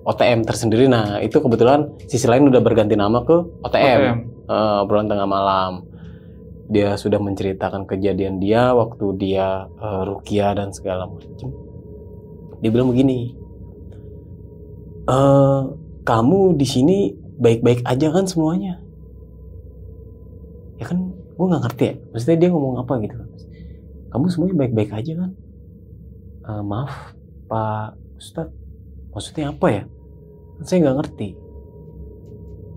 OTM tersendiri, nah itu kebetulan sisi lain udah berganti nama ke OTM. Obrolan tengah malam. Dia sudah menceritakan kejadian dia waktu dia ruqyah dan segala macam. Dia bilang begini, kamu di sini baik-baik aja kan semuanya? Ya kan, gue nggak ngerti ya. Maksudnya dia ngomong apa gitu? Kamu semuanya baik-baik aja kan? Maaf Pak Ustadz, maksudnya apa ya? Saya nggak ngerti.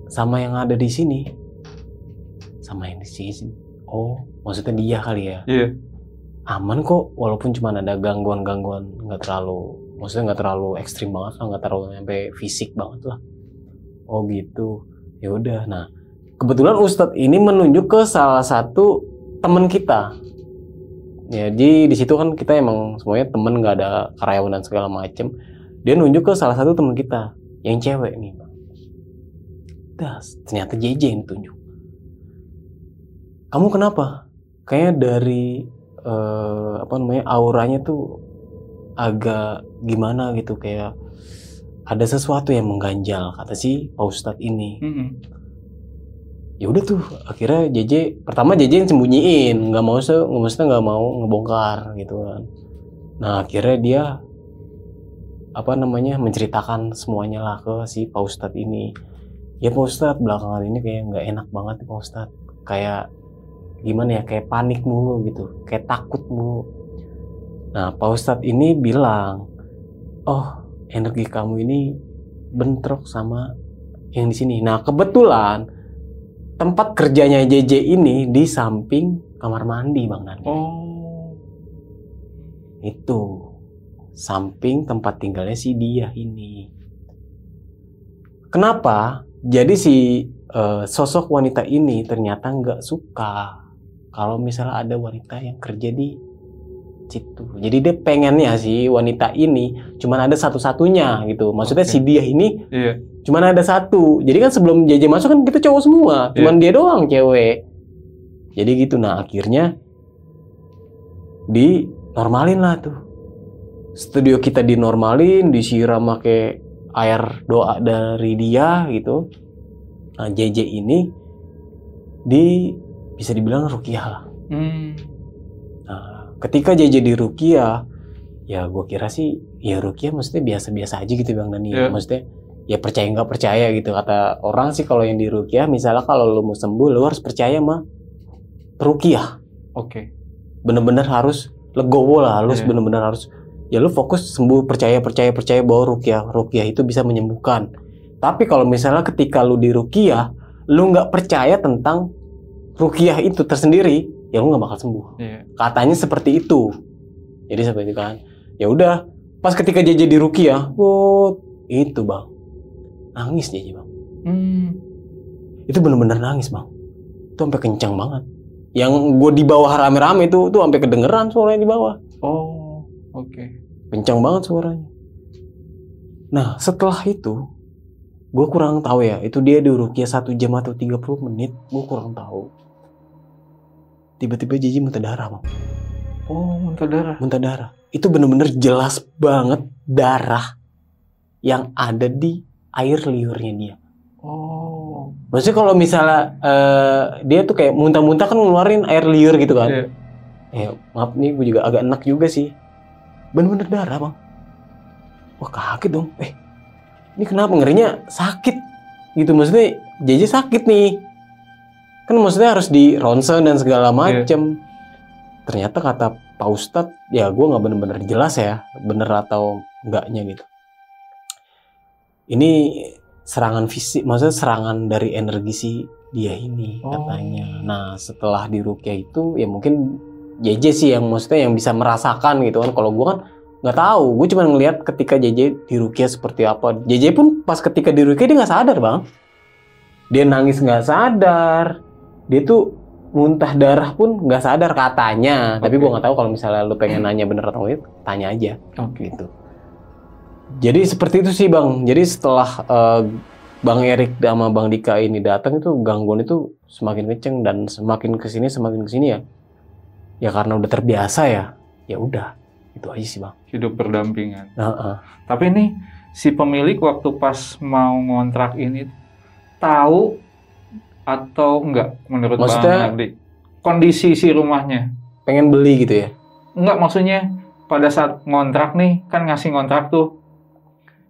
Sama yang ada di sini, sama yang di sini. Oh, maksudnya dia kali ya? Iya. Aman kok, walaupun cuma ada gangguan-gangguan, nggak terlalu ekstrim banget lah, nggak terlalu sampai fisik banget lah. Oh gitu. Ya udah. Nah, kebetulan Ustadz ini menunjuk ke salah satu teman kita. Jadi di situ kan kita emang semuanya temen, nggak ada karyawan dan segala macem. Dia nunjuk ke salah satu temen kita yang cewek nih, Bang. Ternyata JJ yang ditunjuk. Kamu kenapa? Kayaknya dari auranya tuh agak gimana gitu, kayak ada sesuatu yang mengganjal, kata si Pak Ustadz ini. Ya udah tuh akhirnya JJ yang sembunyiin, nggak mau ngebongkar gitu kan. Nah akhirnya dia menceritakan semuanya lah ke si Pak Ustadz ini. Ya Pak Ustadz, belakangan ini kayak nggak enak banget nih Pak Ustadz, kayak gimana ya, kayak panik mulu gitu, kayak takut mulu. Nah Pak Ustadz ini bilang, oh energi kamu ini bentrok sama yang di sini. Nah kebetulan tempat kerjanya JJ ini di samping kamar mandi, Bang Nandi. Oh. Itu samping tempat tinggalnya si dia ini. Kenapa? Jadi si sosok wanita ini ternyata nggak suka kalau misalnya ada wanita yang kerja di situ. Jadi dia pengennya si wanita ini cuman ada satu-satunya gitu. Maksudnya si dia ini cuman ada satu. Jadi kan sebelum JJ masuk kan kita cowok semua, cuman dia doang cewek. Jadi gitu. Nah akhirnya dinormalin lah tuh. Studio kita dinormalin, disiram pakai air doa dari dia gitu. Nah JJ ini bisa dibilang ruqyah lah. Nah, ketika JJ di Rukia, ya gue kira sih ya Rukia maksudnya biasa-biasa aja gitu Bang Dani. Iya. Maksudnya ya percaya nggak percaya gitu, kata orang sih kalau yang di Rukia misalnya kalau lu mau sembuh lu harus percaya mah Rukia. Oke. Bener-bener harus legowo lah, harus Iya. bener-bener harus ya lu fokus sembuh, percaya bahwa Rukia itu bisa menyembuhkan. Tapi kalau misalnya ketika lu di Rukia lu nggak percaya tentang Rukia itu tersendiri, ya lu nggak bakal sembuh. Iya. Katanya seperti itu. Jadi seperti itu kan. Ya udah, pas ketika JJ di Rukia, itu Bang, nangis JJ Bang. Itu bener-bener nangis Bang. Itu sampai kencang banget. Yang gue di bawah rame-rame itu sampai kedengeran suaranya di bawah. Oh, oke. Kencang banget suaranya. Nah, setelah itu gue kurang tahu ya, itu dia di Rukia 1 jam atau 30 menit, gue kurang tahu. Tiba-tiba JJ muntah darah Bang. Oh, muntah darah. Muntah darah. Itu bener-bener jelas banget darah yang ada di air liurnya dia. Oh. Maksudnya kalau misalnya dia tuh kayak muntah-muntah kan ngeluarin air liur gitu kan. Iya. Maaf nih gue juga agak enak juga sih. Bener-bener darah Bang. Wah kaget dong. Ini kenapa ngerinya sakit gitu, maksudnya JJ sakit nih. Kan maksudnya harus di ronsen dan segala macem. Ternyata kata Pak Ustadz, ya gue nggak bener-bener jelas ya, bener atau enggaknya gitu. Ini serangan fisik, maksudnya serangan dari energi si dia ini katanya. Nah setelah di Rukia itu ya mungkin JJ sih yang maksudnya yang bisa merasakan gitu kan. Kalau gue kan nggak tahu, gue cuma ngelihat ketika JJ di Rukia seperti apa. JJ pun pas ketika di Rukia dia nggak sadar Bang. Dia nangis nggak sadar, dia tuh muntah darah pun nggak sadar katanya. Tapi gue nggak tahu, kalau misalnya lu pengen nanya bener atau enggak, tanya aja. Gitu. Jadi seperti itu sih Bang. Jadi setelah Bang Erik sama Bang Dika ini datang, itu gangguan itu semakin kenceng dan semakin kesini ya. Ya karena udah terbiasa ya. Ya udah, itu aja sih Bang. Hidup berdampingan. Tapi ini si pemilik waktu pas mau ngontrak ini tahu atau enggak menurut Maksudnya, Bang Ardi? Kondisi si rumahnya. Pengen beli gitu ya? Enggak, maksudnya pada saat ngontrak nih, kan ngasih ngontrak tuh.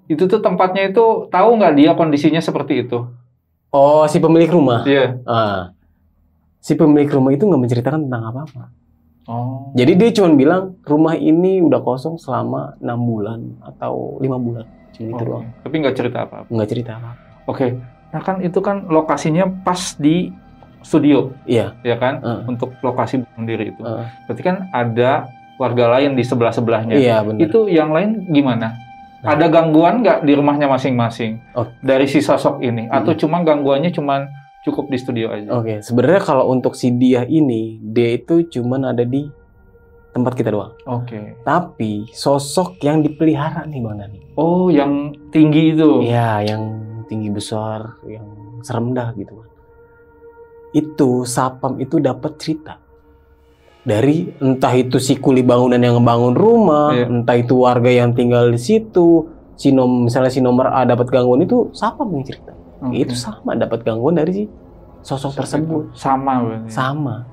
Itu tuh tempatnya itu tahu nggak dia kondisinya seperti itu? Oh, si pemilik rumah? Iya. Si pemilik rumah itu nggak menceritakan tentang apa-apa. Oh. Jadi dia cuma bilang rumah ini udah kosong selama 6 bulan atau 5 bulan. Cuma itu doang. Tapi nggak cerita apa-apa? Nggak cerita apa-apa. Oke. Nah kan itu kan lokasinya pas di studio. Iya. Ya kan? Untuk lokasi sendiri itu. Berarti kan ada warga lain di sebelah-sebelahnya. Iya, benar. Itu yang lain gimana? Ada gangguan nggak di rumahnya masing-masing dari si sosok ini? Atau cuma gangguannya cuma cukup di studio aja? Oke, sebenarnya kalau untuk si dia ini, dia itu cuma ada di tempat kita doang. Oke. Tapi sosok yang dipelihara nih Bang Dani. Oh, yang tinggi itu? Iya, yang tinggi besar, yang serem dah gitu kan. Itu Sapam itu dapat cerita dari entah itu si kuli bangunan yang ngebangun rumah, entah itu warga yang tinggal di situ. Misalnya si nomor A dapat gangguan, itu Sapam yang cerita. Itu sama dapat gangguan dari si sosok tersebut. Sama berarti. Sama.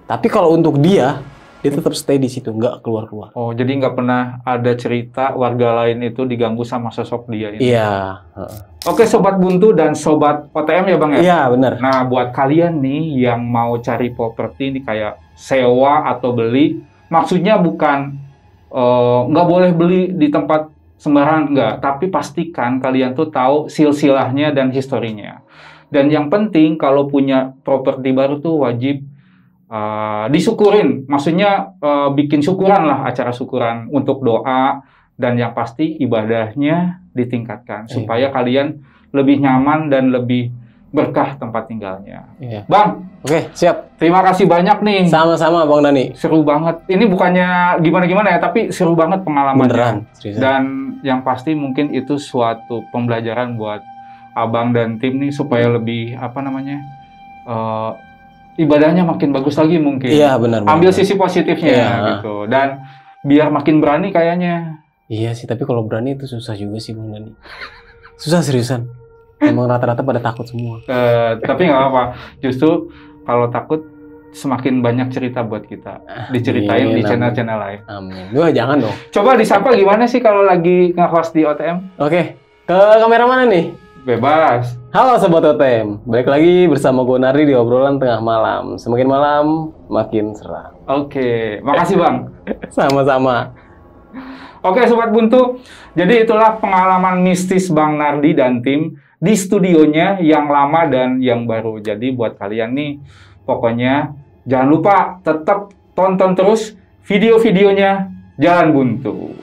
Tapi kalau untuk dia tetap stay di situ, nggak keluar-keluar. Oh, jadi nggak pernah ada cerita warga lain itu diganggu sama sosok dia ini? Iya. Oke, Sobat Buntu dan Sobat OTM ya Bang ya? Iya, benar. Nah, buat kalian nih yang mau cari properti nih kayak sewa atau beli, maksudnya bukan nggak boleh beli di tempat sembarangan, nggak. Tapi pastikan kalian tuh tahu silsilahnya dan historinya. Dan yang penting kalau punya properti baru tuh wajib disyukurin, maksudnya bikin syukuran lah, acara syukuran untuk doa, dan yang pasti ibadahnya ditingkatkan supaya kalian lebih nyaman dan lebih berkah tempat tinggalnya. Bang, oke, siap. Terima kasih banyak nih. Sama-sama Bang Dani. Seru banget. Ini bukannya gimana-gimana ya, tapi seru banget pengalamannya. Beneran, dan yang pasti mungkin itu suatu pembelajaran buat Abang dan tim nih supaya lebih ibadahnya makin bagus lagi mungkin. Iya, benar. Ambil sisi positifnya gitu. Dan biar makin berani kayaknya. Iya sih, tapi kalau berani itu susah juga sih Bang Dani. Susah seriusan. Emang rata-rata pada takut semua. Tapi nggak apa-apa. Justru kalau takut semakin banyak cerita buat kita diceritain di channel-channel lain. Amin. Wah, jangan dong. Coba disapa gimana sih kalau lagi nge-host di OTM? Oke, ke kamera mana nih? Bebas. Halo Sobat OTM, balik lagi bersama gue Nardi di obrolan tengah malam. Semakin malam, makin seram. Oke, makasih Bang. Sama-sama. Oke Sobat Buntu, jadi itulah pengalaman mistis Bang Nardi dan tim di studionya yang lama dan yang baru. Jadi buat kalian nih, pokoknya jangan lupa tetap tonton terus video-videonya Jalan Buntu.